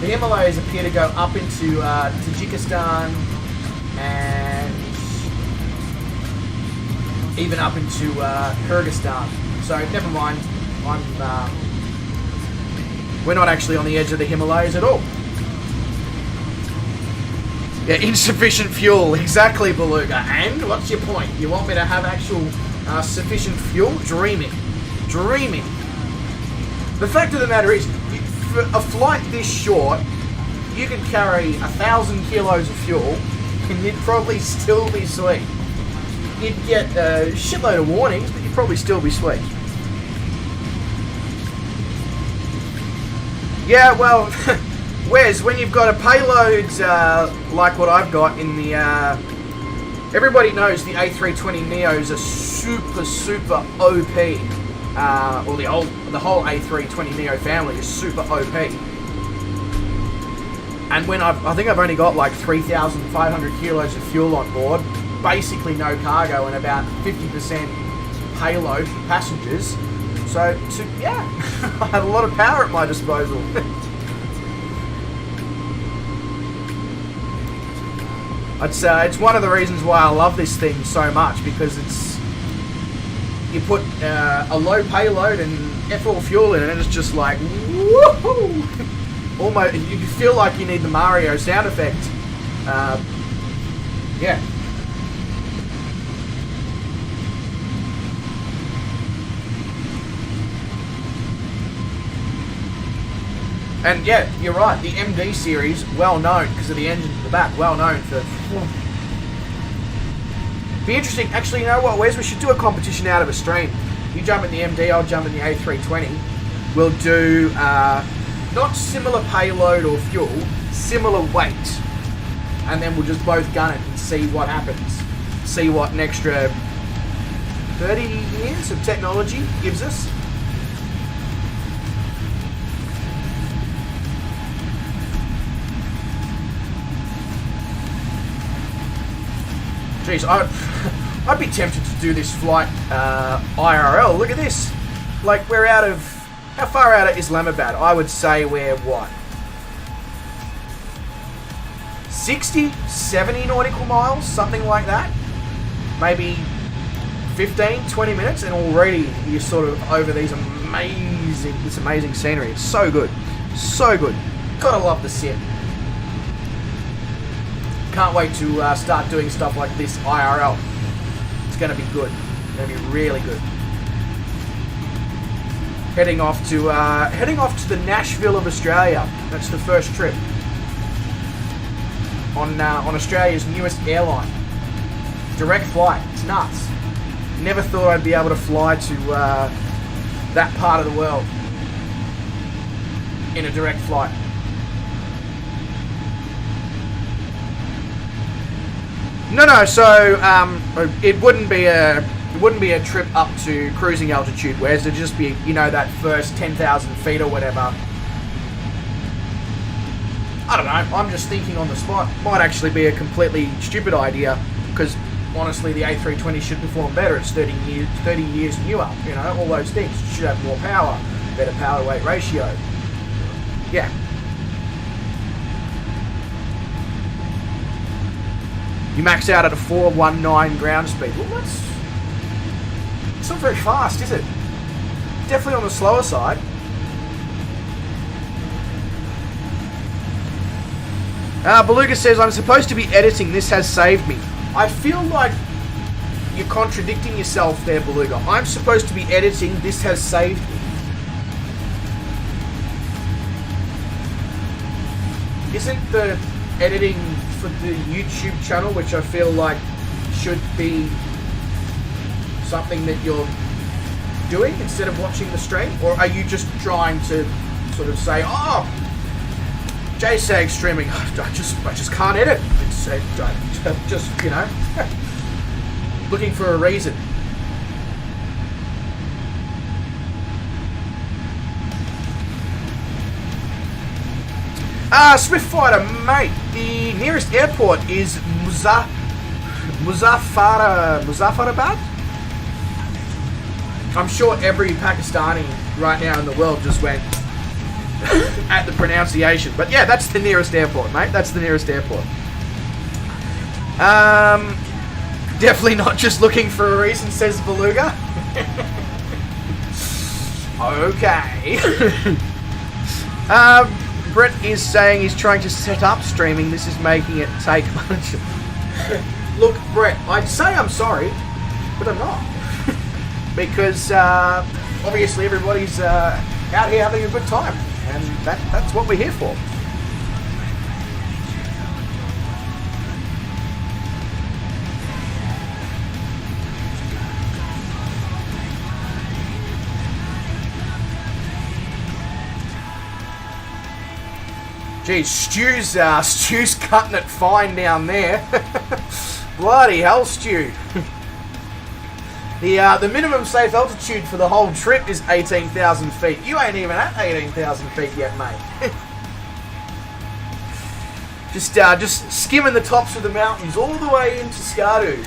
Speaker 2: The Himalayas appear to go up into Tajikistan and even up into Kyrgyzstan. So never mind. We're not actually on the edge of the Himalayas at all. Yeah, insufficient fuel. Exactly, Beluga. And what's your point? You want me to have actual sufficient fuel? Dreaming. The fact of the matter is, for a flight this short, you could carry 1,000 kilos of fuel and you'd probably still be sweet. You'd get a shitload of warnings, but you'd probably still be sweet. Yeah, well, Wes, when you've got a payload like what I've got in the... everybody knows the A320neos are super OP. Or the whole A320neo family is super OP. And when I think I've only got like 3,500 kilos of fuel on board, basically no cargo and about 50% payload for passengers. So yeah, I have a lot of power at my disposal. It's one of the reasons why I love this thing so much, because you put a low payload and F all fuel in it, and it's just like woohoo! Almost, you feel like you need the Mario sound effect. Yeah. And yeah, you're right. The MD series, well known because of the engines at the back. Well known for. Be interesting. Actually, you know what, Wes? We should do a competition out of a stream. You jump in the MD, I'll jump in the A320. We'll do not similar payload or fuel, similar weight, and then we'll just both gun it and see what happens. See what an extra 30 years of technology gives us. Jeez, I'd be tempted to do this flight IRL. Look at this. Like, we're out of... How far out of Islamabad? I would say we're, what? 60, 70 nautical miles? Something like that? Maybe 15, 20 minutes, and already you're sort of over this amazing scenery. It's so good. So good. Gotta love the sim. Can't wait to start doing stuff like this IRL. It's going to be good. It's going to be really good. Heading off to the Nashville of Australia. That's the first trip on Australia's newest airline. Direct flight. It's nuts. Never thought I'd be able to fly to that part of the world in a direct flight. No. So it wouldn't be a trip up to cruising altitude, whereas it'd just be, you know, that first 10,000 feet or whatever. I don't know. I'm just thinking on the spot. Might actually be a completely stupid idea, because honestly, the A320 should perform better. It's 30 years newer. You know, all those things. It should have more power, better power weight ratio. Yeah. You max out at a 419 ground speed. Well, that's not very fast, is it? Definitely on the slower side. Beluga says, I'm supposed to be editing. This has saved me. I feel like you're contradicting yourself there, Beluga. I'm supposed to be editing. This has saved me. Isn't the editing for the YouTube channel, which I feel like should be something that you're doing instead of watching the stream? Or are you just trying to sort of say, oh, JSAG streaming, I just can't edit. It's just, you know, looking for a reason. Swift Fighter, mate. The nearest airport is Muzaffarabad. I'm sure every Pakistani right now in the world just went at the pronunciation. But yeah, that's the nearest airport, mate. That's the nearest airport. Definitely not just looking for a reason, says Beluga. Okay. Brett is saying he's trying to set up streaming. This is making it take much. Look, Brett, I'd say I'm sorry, but I'm not. Because obviously everybody's out here having a good time, and that's what we're here for. Geez, Stu's cutting it fine down there. Bloody hell, Stu. The minimum safe altitude for the whole trip is 18,000 feet. You ain't even at 18,000 feet yet, mate. Just skimming the tops of the mountains all the way into Skardu.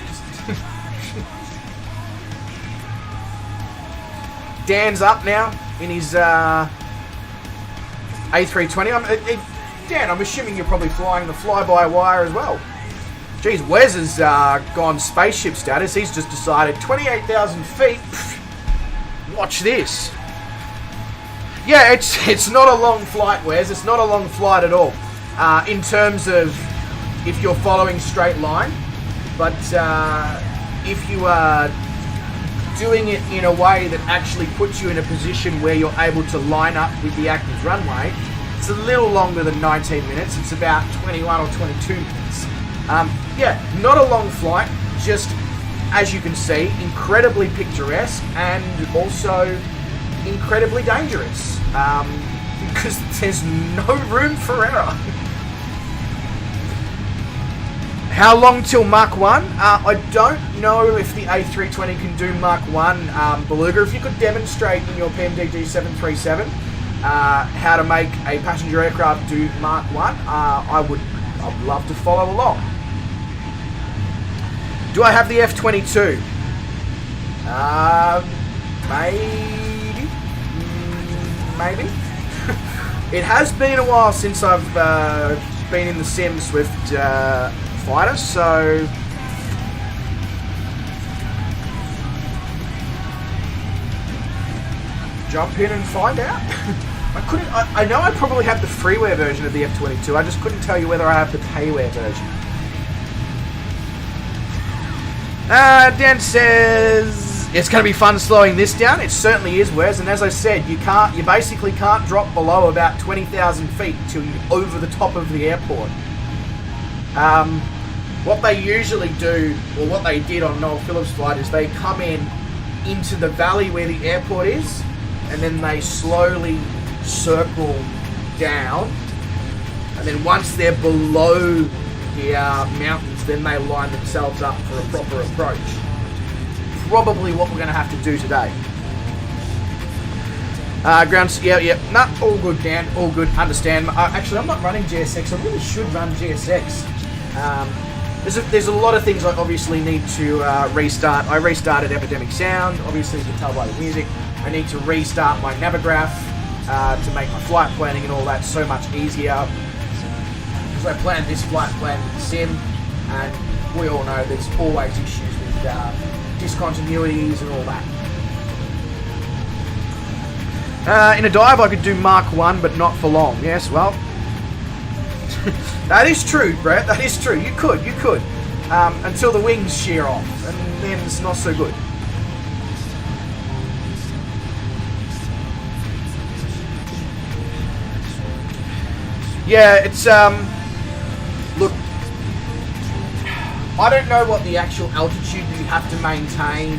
Speaker 2: Dan's up now in his A320. Dan, I'm assuming you're probably flying the fly-by-wire as well. Geez, Wes has gone spaceship status. He's just decided 28,000 feet. Watch this. Yeah, it's not a long flight, Wes. It's not a long flight at all. In terms of if you're following straight line. But if you are doing it in a way that actually puts you in a position where you're able to line up with the active runway, it's a little longer than 19 minutes. It's about 21 or 22 minutes. Yeah, not a long flight, just, as you can see, incredibly picturesque and also incredibly dangerous. Because there's no room for error. How long till Mach 1? I don't know if the A320 can do Mach 1. Beluga, if you could demonstrate in your PMDG 737 how to make a passenger aircraft do Mach 1, I'd love to follow along. Do I have the F-22? Maybe. It has been a while since I've been in the Sim Swift fighter, so jump in and find out. I know I probably have the freeware version of the F-22. I just couldn't tell you whether I have the payware version. Dan says it's going to be fun slowing this down. It certainly is, Wes. And as I said, you basically can't drop below about 20,000 feet until you're over the top of the airport. What they usually do, or what they did on Noel Phillips' flight, is they come into the valley where the airport is, and then they slowly circle down, and then once they're below the mountains, then they line themselves up for a proper approach. Probably what we're going to have to do today. Grounds, yeah, nah, all good, Dan, all good, understand. Actually, I'm not running GSX. I really should run GSX. There's a lot of things I obviously need to restart. I restarted Epidemic Sound, obviously you can tell by the music. I need to restart my Navigraph to make my flight planning and all that so much easier. Because I planned this flight plan with the Sim, and we all know there's always issues with discontinuities and all that. In a dive I could do Mark 1, but not for long. Yes, well, that is true, Brett, that is true. You could. Until the wings shear off, and then it's not so good. Yeah, it's, look, I don't know what the actual altitude that you have to maintain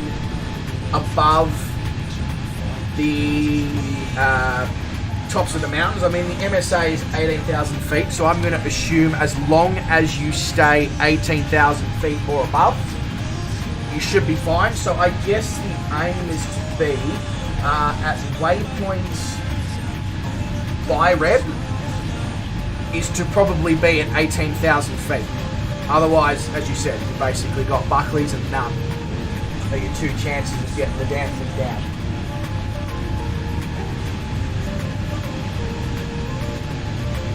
Speaker 2: above the tops of the mountains. I mean, the MSA is 18,000 feet, so I'm going to assume as long as you stay 18,000 feet or above, you should be fine. So I guess the aim is to be at waypoints by Reb is to probably be at 18,000 feet. Otherwise, as you said, you basically got Buckleys and none. They're your two chances of getting the damn thing down.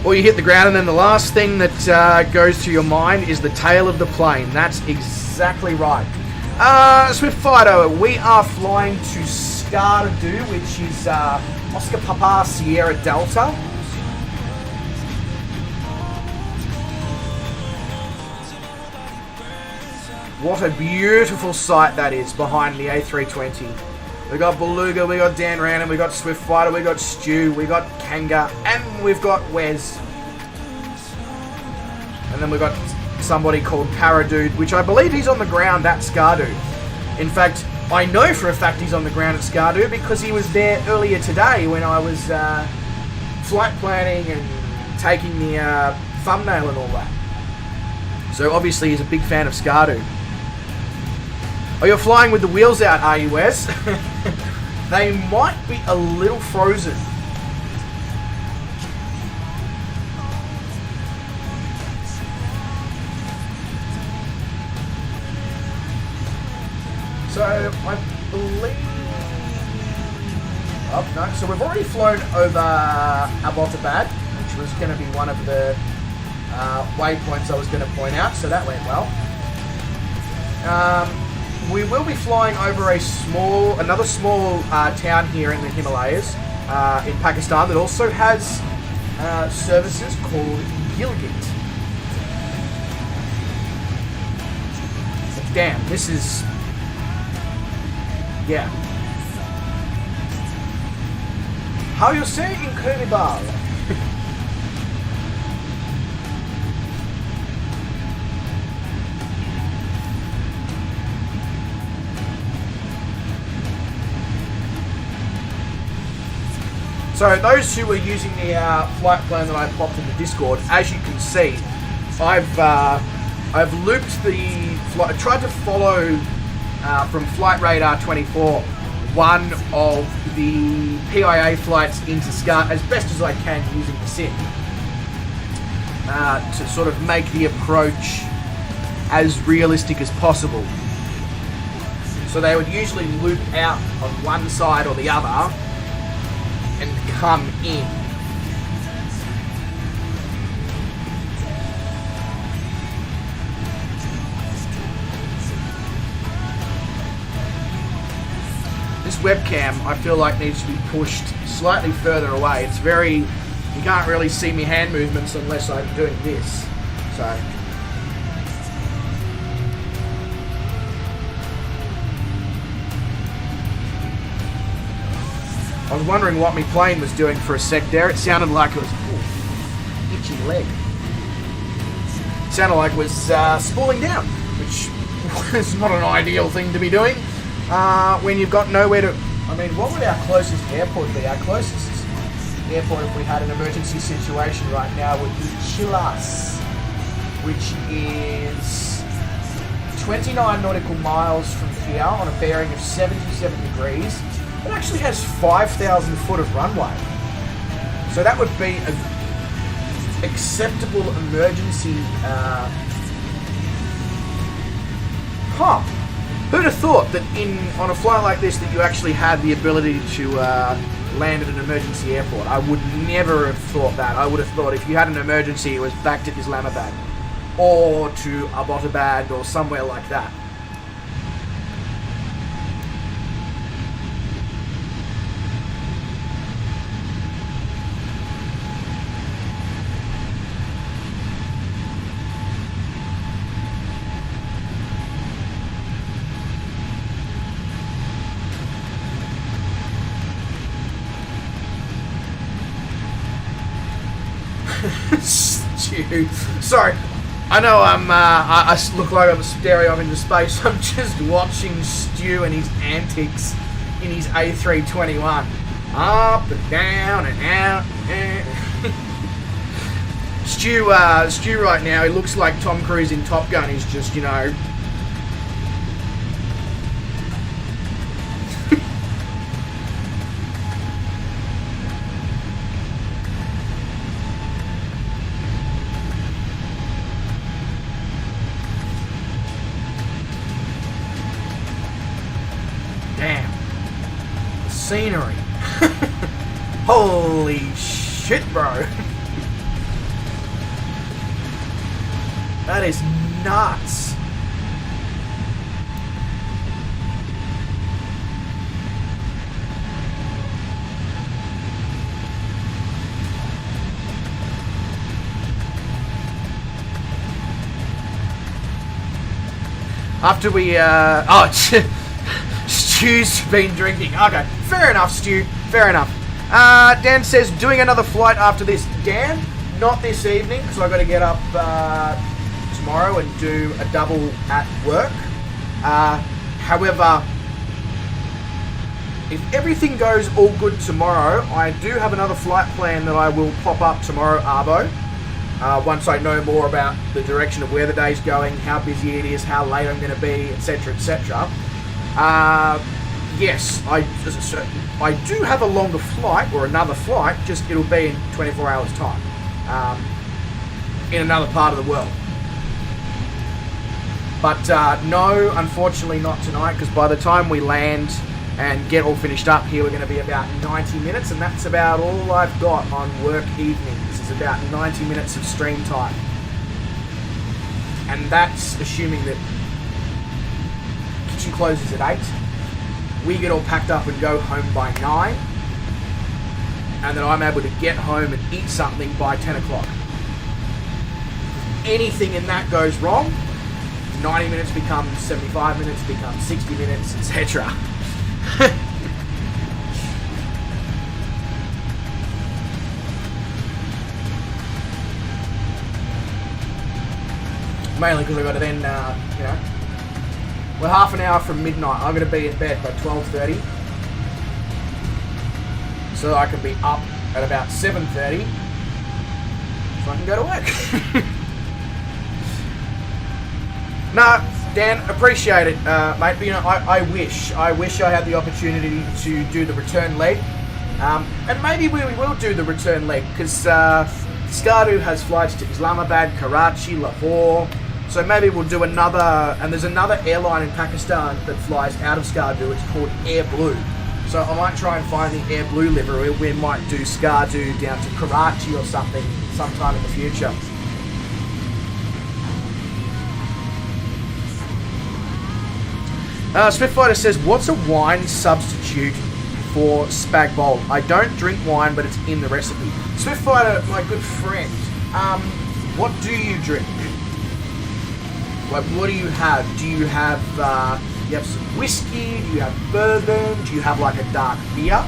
Speaker 2: Or you hit the ground, and then the last thing that goes through your mind is the tail of the plane. That's exactly right. Swift Fighter, we are flying to Skardu, which is Oscar Papa Sierra Delta. What a beautiful sight that is behind the A320. We got Beluga, we got Dan Random, we got Swift Fighter, we got Stu, we got Kanga, and we've got Wes. And then we got somebody called Paradude, which I believe he's on the ground at Skardu. In fact, I know for a fact he's on the ground at Skardu because he was there earlier today when I was flight planning and taking the thumbnail and all that. So obviously he's a big fan of Skardu. Oh, you're flying with the wheels out, are you, Wes? They might be a little frozen. So, I believe... Oh, no. So we've already flown over Abbottabad, which was going to be one of the waypoints I was going to point out, so that went well. We will be flying over another small town here in the Himalayas, in Pakistan, that also has services called Gilgit. But damn, this is... Yeah. How you say incredible? So those who are using the flight plan that I popped in the Discord, as you can see, I've looped the flight. I tried to follow from Flight Radar 24 one of the PIA flights into Skardu as best as I can using the sim to sort of make the approach as realistic as possible. So they would usually loop out on one side or the other and come in. This webcam, I feel like, needs to be pushed slightly further away. It's very... You can't really see me hand movements unless I'm doing this. So... I was wondering what my plane was doing for a sec there. It sounded like it was... Ooh, itchy leg. It sounded like it was spooling down, which is not an ideal thing to be doing when you've got nowhere to... I mean, what would our closest airport be? Our closest airport, if we had an emergency situation right now, would be Chilas, which is 29 nautical miles from here on a bearing of 77 degrees. It actually has 5,000 foot of runway. So that would be an acceptable emergency... Who'd have thought that on a flight like this that you actually had the ability to land at an emergency airport? I would never have thought that. I would have thought if you had an emergency it was back to Islamabad or to Abbottabad or somewhere like that. Stu. Sorry, I know I look like I'm staring off into space. I'm just watching Stu and his antics in his A321. Up and down and out. Stu right now, he looks like Tom Cruise in Top Gun. He's just, you know... scenery. Holy shit, bro. That is nuts. After we, Stu's been drinking. Okay, fair enough, Stu. Fair enough. Dan says, doing another flight after this. Dan, not this evening, because I've got to get up tomorrow and do a double at work. However, if everything goes all good tomorrow, I do have another flight plan that I will pop up tomorrow, Arbo. Once I know more about the direction of where the day's going, how busy it is, how late I'm going to be, etc., etc. Yes, I do have a longer flight, or another flight, just it'll be in 24 hours' time, in another part of the world. But no, unfortunately not tonight, because by the time we land and get all finished up here, we're going to be about 90 minutes, and that's about all I've got on work evenings. About 90 minutes of stream time, and that's assuming that kitchen closes at 8, we get all packed up and go home by 9, and then I'm able to get home and eat something by 10 o'clock. Anything in that goes wrong, 90 minutes becomes 75 minutes, becomes 60 minutes, etc. Mainly because I've got to then, we're half an hour from midnight. I'm going to be in bed by 12:30. So I can be up at about 7:30. So I can go to work. No, Dan, appreciate it, mate. But, I wish I had the opportunity to do the return leg. And maybe we will do the return leg, because Skardu has flights to Islamabad, Karachi, Lahore. So maybe we'll do another, and there's another airline in Pakistan that flies out of Skardu. It's called Air Blue. So I might try and find the Air Blue livery. We might do Skardu down to Karachi or something sometime in the future. Spitfighter says, what's a wine substitute for spag bowl? I don't drink wine, but it's in the recipe. Spitfighter, my good friend, what do you drink? Like, what do you have? Do you have, you have some whiskey? Do you have bourbon? Do you have like a dark beer?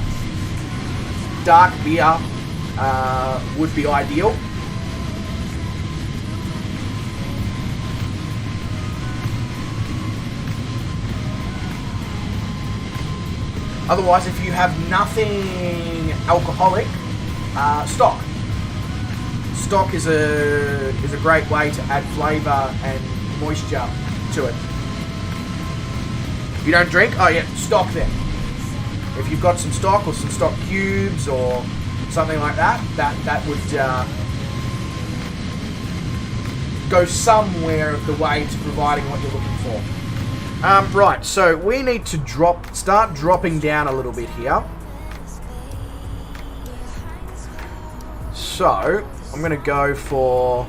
Speaker 2: Dark beer would be ideal. Otherwise, if you have nothing alcoholic, stock. Stock is a great way to add flavour and moisture to it. If you don't drink, oh yeah, stock then. If you've got some stock or some stock cubes or something like that, that would go somewhere of the way to providing what you're looking for. Right, so we need to start dropping down a little bit here. So I'm going to go for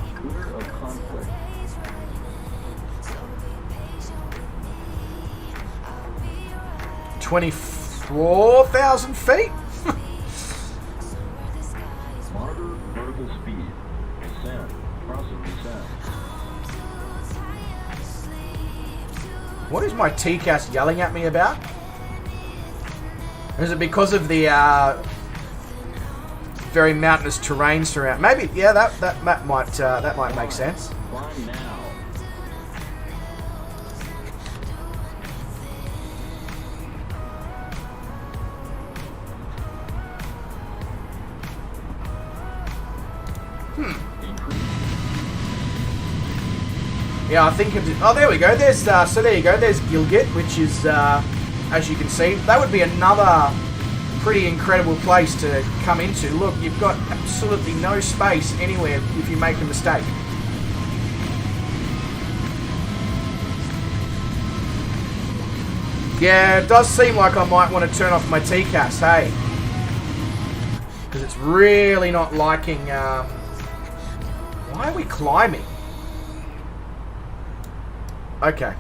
Speaker 2: 24,000 feet.
Speaker 5: Monitor vertical speed. Descent. Process descent.
Speaker 2: What is my TCAS yelling at me about? Or is it because of the very mountainous terrain surround? Maybe, yeah, that might make sense.
Speaker 5: Climb now.
Speaker 2: Yeah, I think of it. Oh, there we go. There's so there you go. There's Gilgit, which is, as you can see, that would be another pretty incredible place to come into. Look, you've got absolutely no space anywhere if you make a mistake. Yeah, it does seem like I might want to turn off my TCAS, hey? Because it's really not liking... Why are we climbing? Okay.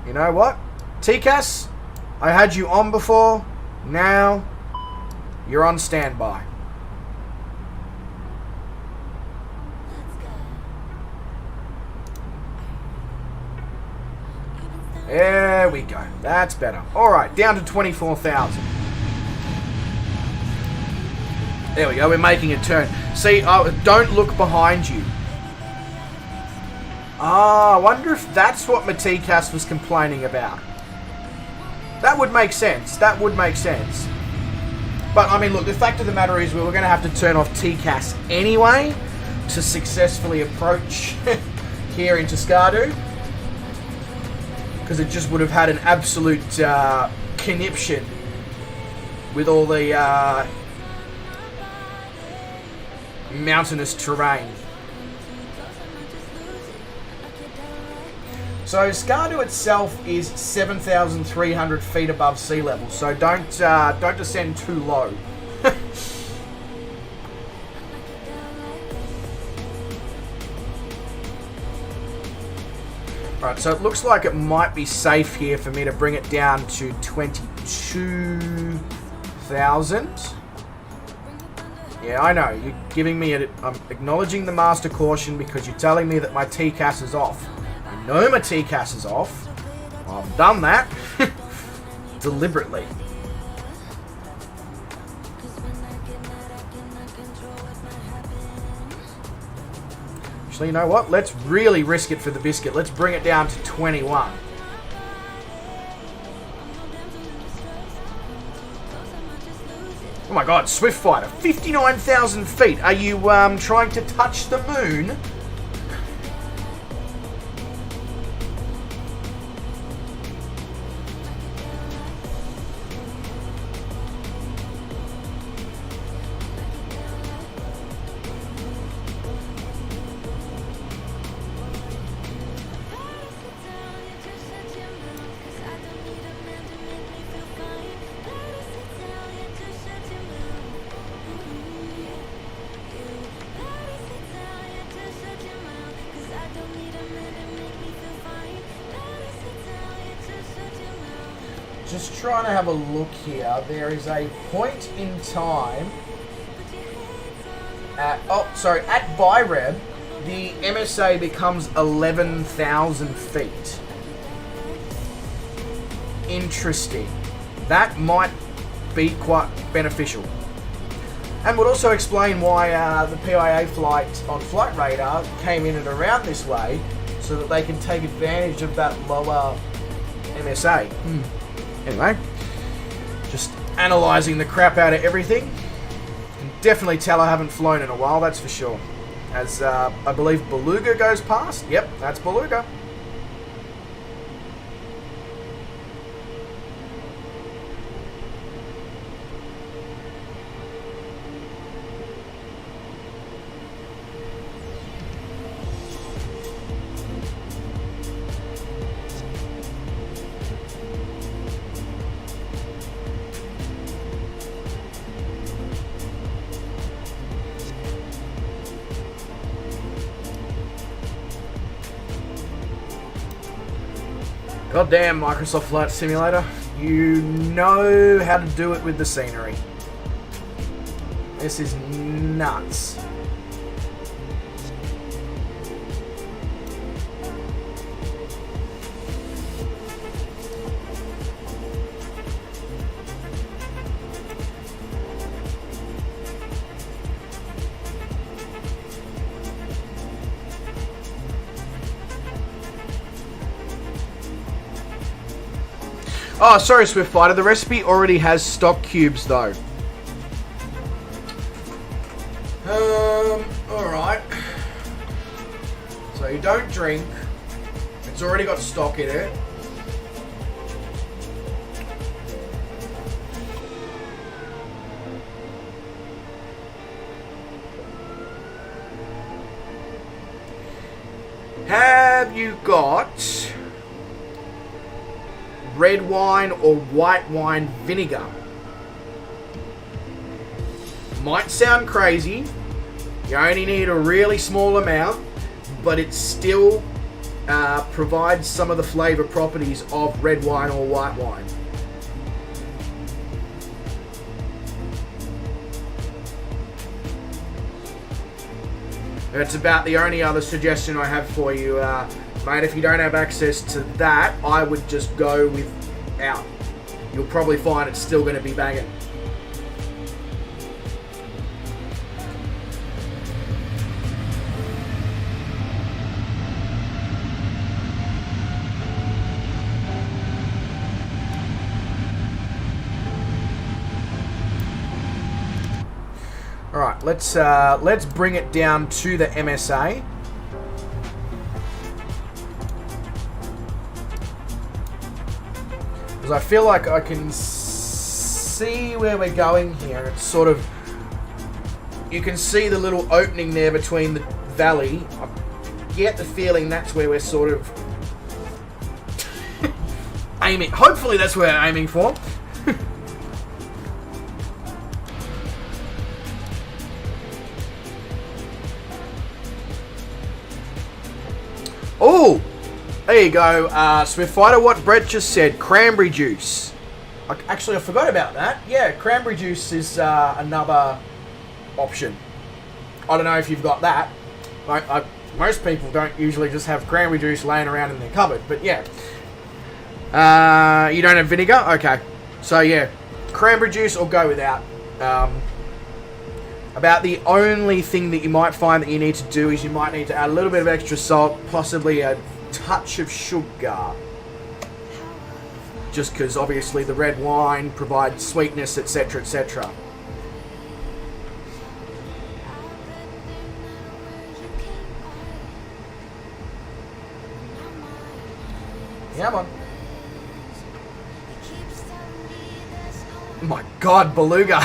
Speaker 2: You know what? TCAS, I had you on before. Now, you're on standby. There we go. That's better. Alright, down to 24,000. There we go. We're making a turn. See, don't look behind you. Ah, I wonder if that's what my TCAS was complaining about. That would make sense. That would make sense. But, I mean, look, the fact of the matter is we were going to have to turn off TCAS anyway to successfully approach here into Skardu. Because it just would have had an absolute conniption with all the mountainous terrain. So Skardu itself is 7,300 feet above sea level, so don't descend too low. Alright, so it looks like it might be safe here for me to bring it down to 22,000. Yeah, I know. You're giving me I'm acknowledging the master caution because you're telling me that my TCAS is off. I know my TCAS is off. I've done that. Deliberately. Actually, you know what? Let's really risk it for the biscuit. Let's bring it down to 21. Oh my god, Swift Fighter, 59,000 feet. Are you trying to touch the moon? Just trying to have a look here. There is a point in time at Byreb, the MSA becomes 11,000 feet. Interesting. That might be quite beneficial. And would also explain why the PIA flight on Flight Radar came in and around this way, so that they can take advantage of that lower MSA. Anyway, just analysing the crap out of everything. Can definitely tell I haven't flown in a while, that's for sure. As I believe Beluga goes past. Yep, that's Beluga. Goddamn Microsoft Flight Simulator. You know how to do it with the scenery. This is nuts. Oh, sorry, Swift Fighter. The recipe already has stock cubes, though. Alright. So you don't drink. It's already got stock in it. Have you got red wine or white wine vinegar. Might sound crazy. You only need a really small amount, but it still provides some of the flavor properties of red wine or white wine. That's about the only other suggestion I have for you, mate. If you don't have access to that, I would just go without. You'll probably find it's still going to be banging. Alright, let's bring it down to the MSA. Because I feel like I can see where we're going here. It's sort of... You can see the little opening there between the valley. I get the feeling that's where we're sort of... aiming. Hopefully that's where we're aiming for. Oh, there you go, Swift Fighter. What Brett just said, cranberry juice. Actually, I forgot about that. Yeah, cranberry juice is another option. I don't know if you've got that. Most people don't usually just have cranberry juice laying around in their cupboard, but yeah. You don't have vinegar? Okay. So yeah, cranberry juice or go without. About the only thing that you might find that you need to do is you might need to add a little bit of extra salt, possibly a touch of sugar. Just because obviously the red wine provides sweetness, etc., etc. Come on. Oh my god, beluga.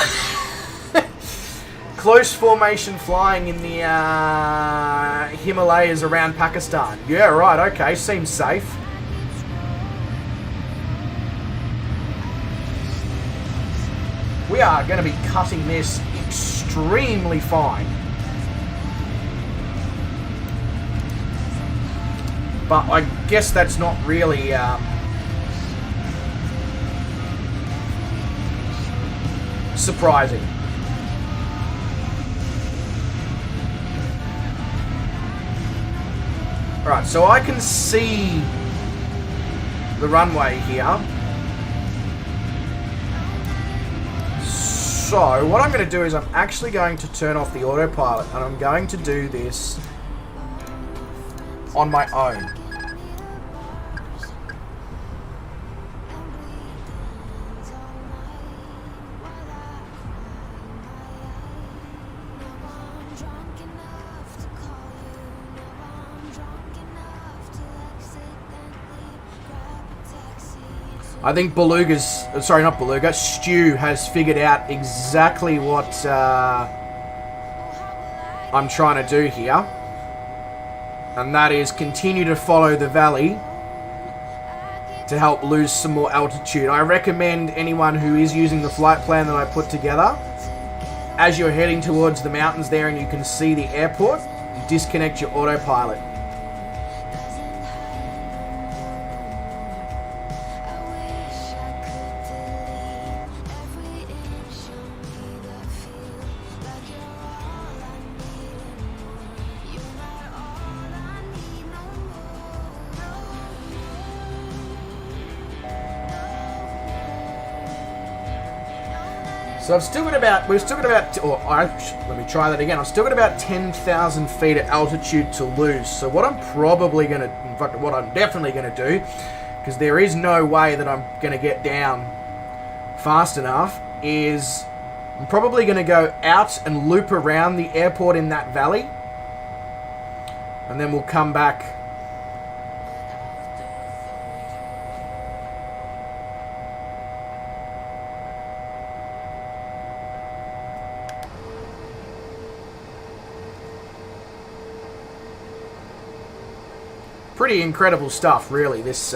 Speaker 2: Close formation flying in the Himalayas around Pakistan. Yeah, right, okay, seems safe. We are going to be cutting this extremely fine. But I guess that's not really... surprising. Alright, so I can see the runway here. So, what I'm going to do is I'm actually going to turn off the autopilot, and I'm going to do this on my own. I think Stu has figured out exactly what I'm trying to do here. And that is continue to follow the valley to help lose some more altitude. I recommend anyone who is using the flight plan that I put together, as you're heading towards the mountains there and you can see the airport, you disconnect your autopilot. So I've still got about, let me try that again. I've still got about 10,000 feet of altitude to lose. So what I'm probably going to, in fact, what I'm definitely going to do, because there is no way that I'm going to get down fast enough, is I'm probably going to go out and loop around the airport in that valley. And then we'll come back. Pretty incredible stuff, really, this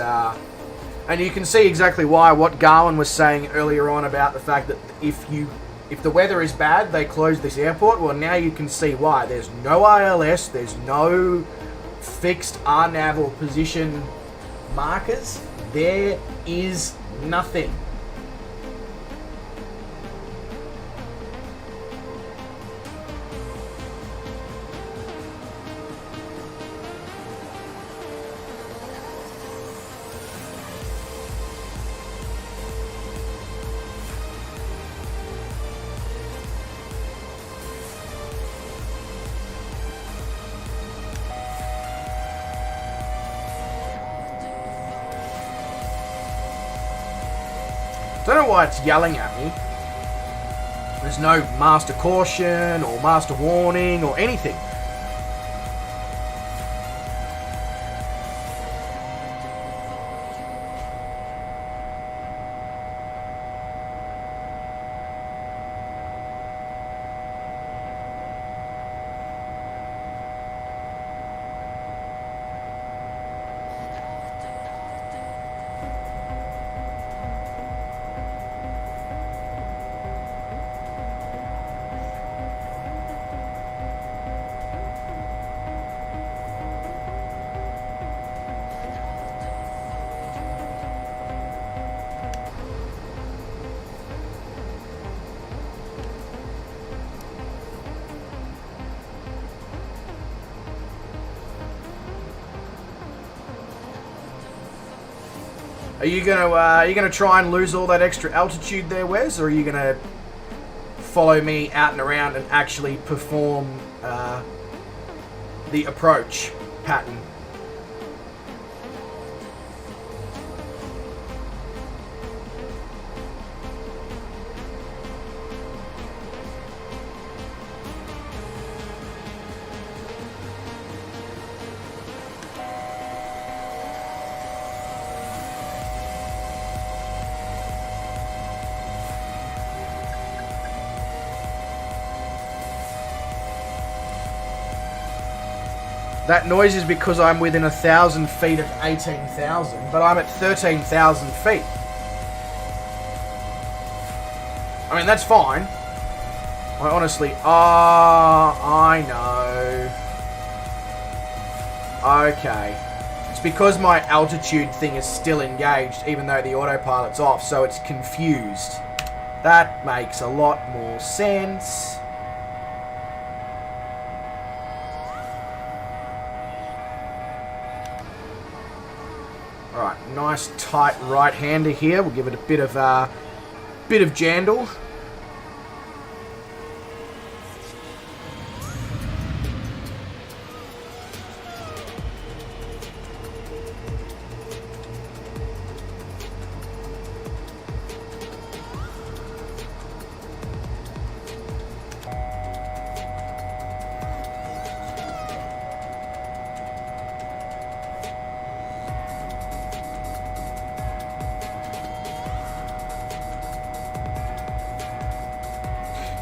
Speaker 2: And you can see exactly why, what Garwin was saying earlier on about the fact that if the weather is bad, they close this airport. Well, now you can see why. There's no ILS, there's no fixed RNAV or position markers. There is nothing. Don't know why it's yelling at me. There's no master caution or master warning or anything. Are you gonna try and lose all that extra altitude there, Wes, or are you gonna follow me out and around and actually perform the approach pattern? That noise is because I'm within 1,000 feet of 18,000, but I'm at 13,000 feet. I mean, that's fine. I honestly... I know. Okay. It's because my altitude thing is still engaged, even though the autopilot's off, so it's confused. That makes a lot more sense. Alright, nice tight right-hander here. We'll give it a bit of jandle.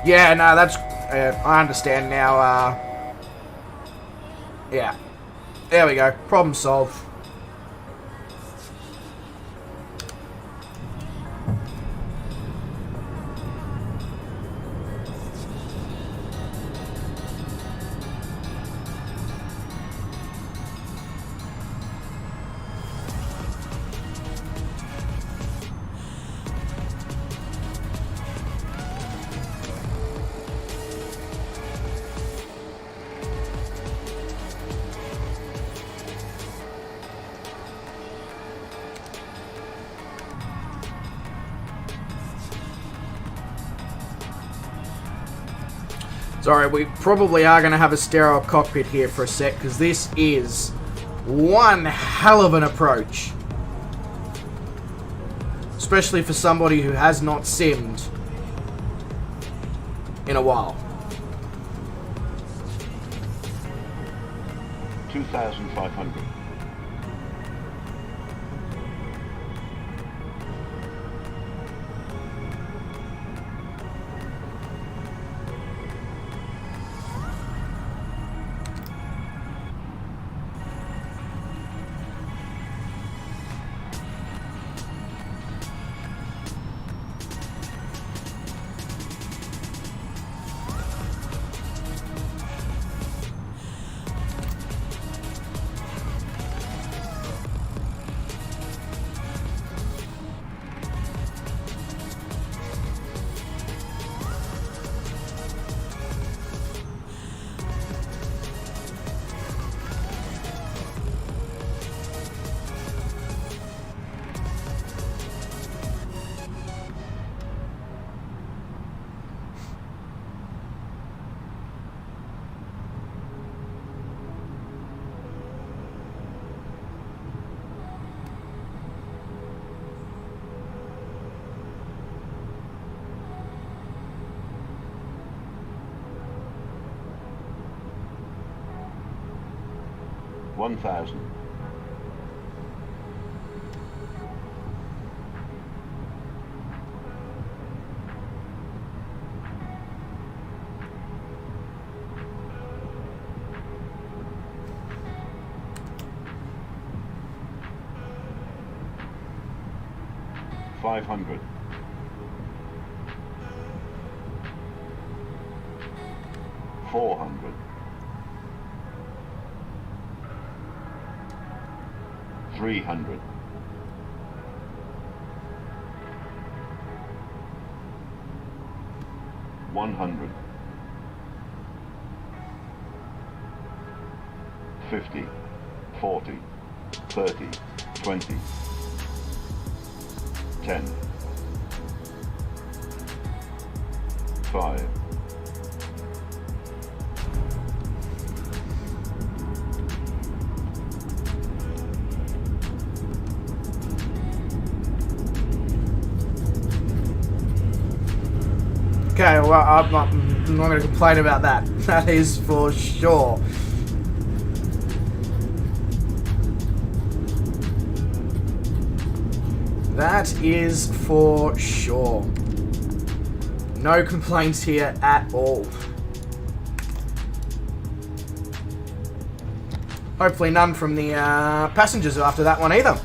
Speaker 2: Yeah, no, that's... I understand now. Yeah. There we go. Problem solved. Sorry, we probably are going to have a sterile cockpit here for a sec, because this is one hell of an approach. Especially for somebody who has not simmed in a while.
Speaker 5: 2,500. 1,000. 500. 400. 300. 100. 50. 40. 30. 20. 10. 5.
Speaker 2: 'Kay, well, I'm not going to complain about that. That is for sure. That is for sure. No complaints here at all. Hopefully none from the passengers after that one either.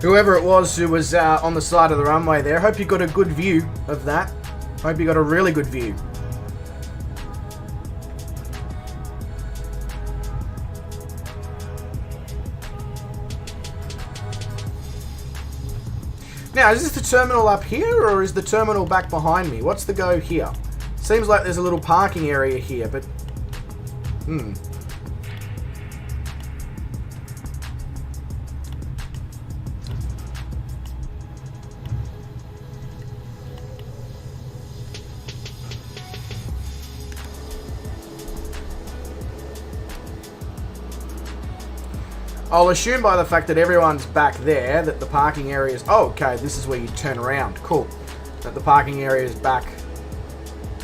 Speaker 2: Whoever it was who was on the side of the runway there, hope you got a good view of that. Hope you got a really good view. Now, is this the terminal up here, or is the terminal back behind me? What's the go here? Seems like there's a little parking area here, but... I'll assume by the fact that everyone's back there that the parking area is... Oh, okay, this is where you turn around. Cool. That the parking area is back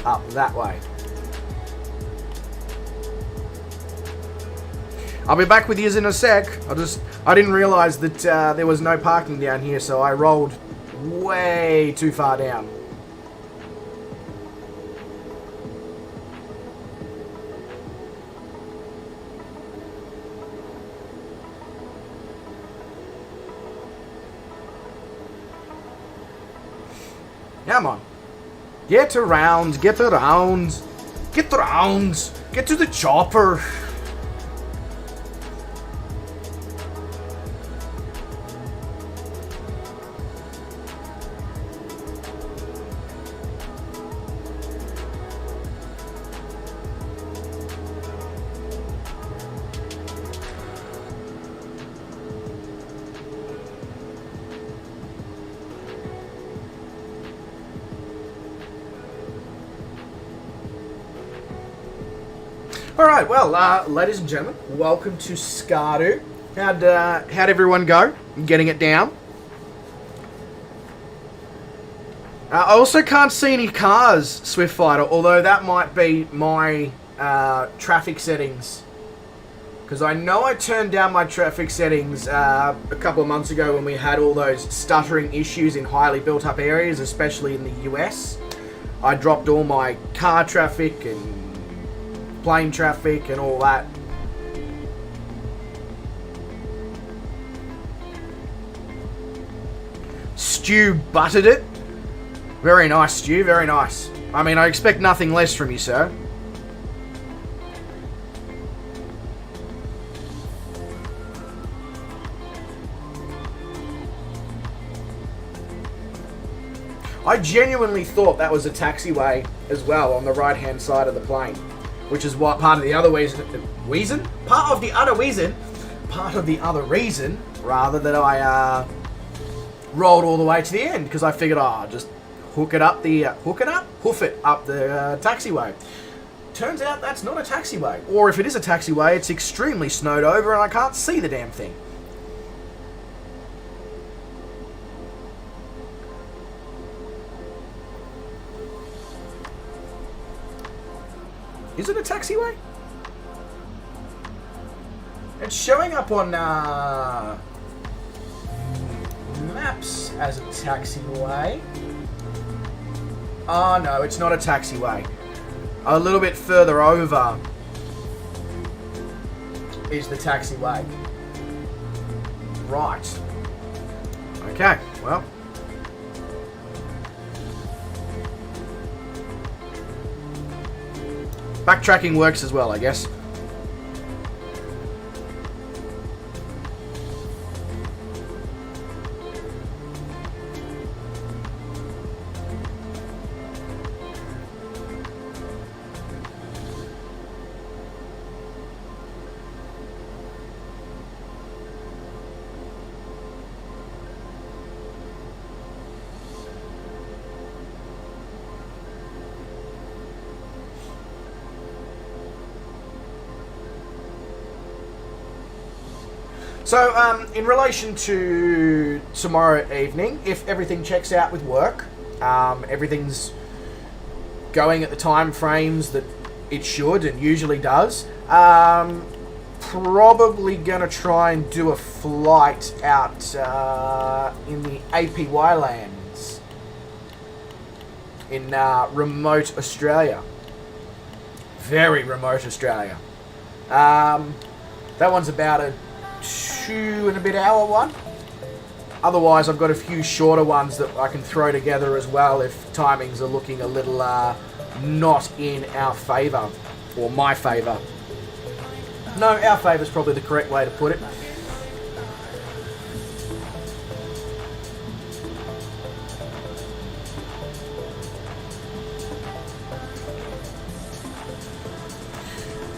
Speaker 2: up that way. I'll be back with you in a sec. I didn't realise that there was no parking down here, so I rolled way too far down. Come on. Get around, get around, get around, get to the chopper. Alright, well, ladies and gentlemen, welcome to Skardu. How'd everyone go? Getting it down? I also can't see any cars, Swiftfighter, although that might be my traffic settings. Because I know I turned down my traffic settings a couple of months ago when we had all those stuttering issues in highly built up areas, especially in the US. I dropped all my car traffic and plane traffic and all that. Stu buttered it. Very nice, Stu, very nice. I mean, I expect nothing less from you, sir. I genuinely thought that was a taxiway as well on the right-hand side of the plane. Which is what part of the other reason, rather, that I rolled all the way to the end, because I figured, just hoof it up the taxiway. Turns out that's not a taxiway, or if it is a taxiway, it's extremely snowed over and I can't see the damn thing. Is it a taxiway? It's showing up on maps as a taxiway. Oh no, it's not a taxiway. A little bit further over is the taxiway. Right. Okay, well. Backtracking works as well, I guess. So, in relation to tomorrow evening, if everything checks out with work, everything's going at the time frames that it should and usually does, probably going to try and do a flight out in the APY lands in remote Australia. Very remote Australia. That one's about a 2-and-a-bit-hour one. Otherwise, I've got a few shorter ones that I can throw together as well if timings are looking a little not in our favour, or my favour. No, our favour is probably the correct way to put it.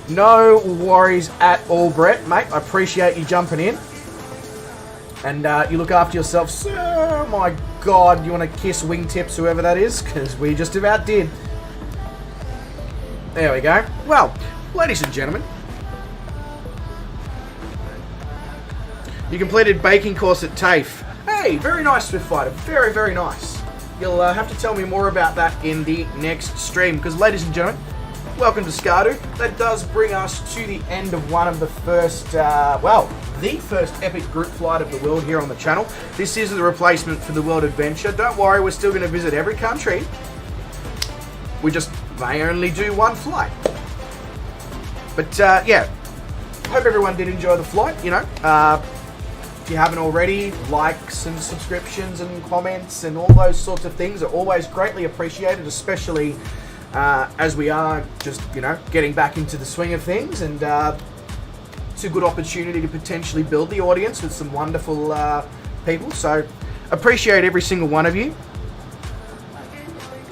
Speaker 2: No worries at all, Brett, mate. I appreciate you jumping in. And you look after yourself. So, my God, you want to kiss wingtips, whoever that is? Because we just about did. There we go. Well, ladies and gentlemen, you completed baking course at TAFE. Hey, very nice, Swift Fighter. Very, very nice. You'll have to tell me more about that in the next stream. Because, ladies and gentlemen, welcome to Skardu. That does bring us to the end of one of the first, the first epic group flight of the world here on the channel. This is the replacement for the World Adventure. Don't worry, we're still going to visit every country. We just may only do one flight. But, yeah, hope everyone did enjoy the flight, you know. If you haven't already, likes and subscriptions and comments and all those sorts of things are always greatly appreciated, especially as we are just, you know, getting back into the swing of things, and it's a good opportunity to potentially build the audience with some wonderful people. So appreciate every single one of you.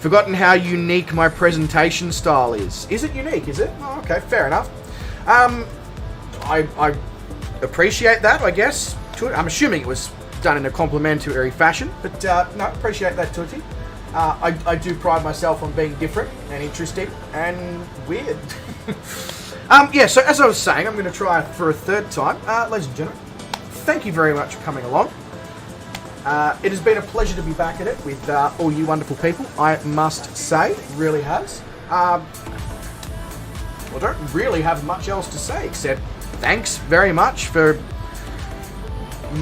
Speaker 2: Forgotten how unique my presentation style is. Is it unique, is it? Oh, okay, fair enough. I appreciate that, I guess. I'm assuming it was done in a complimentary fashion, but no, appreciate that, Tutti. I do pride myself on being different and interesting and weird. Yeah, so as I was saying, I'm going to try for a third time. Ladies and gentlemen, thank you very much for coming along. It has been a pleasure to be back at it with all you wonderful people, I must say. It really has. I don't really have much else to say except thanks very much for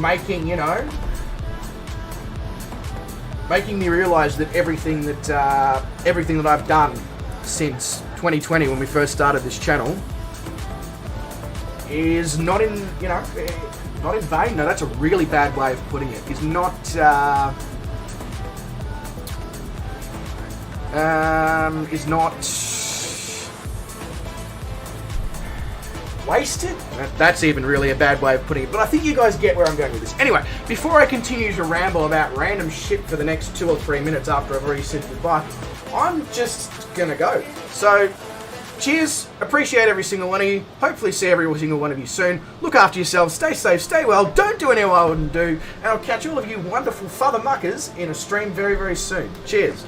Speaker 2: making, you know, making me realise that everything that I've done since 2020, when we first started this channel, is not in, you know, not in vain. No, that's a really bad way of putting it. Is not wasted? That's even really a bad way of putting it, but I think you guys get where I'm going with this. Anyway, before I continue to ramble about random shit for the next 2 or 3 minutes after I've already said goodbye, I'm just gonna go. So, cheers, appreciate every single one of you, hopefully see every single one of you soon. Look after yourselves, stay safe, stay well, don't do anything I wouldn't do, and I'll catch all of you wonderful father muckers in a stream very, very soon. Cheers.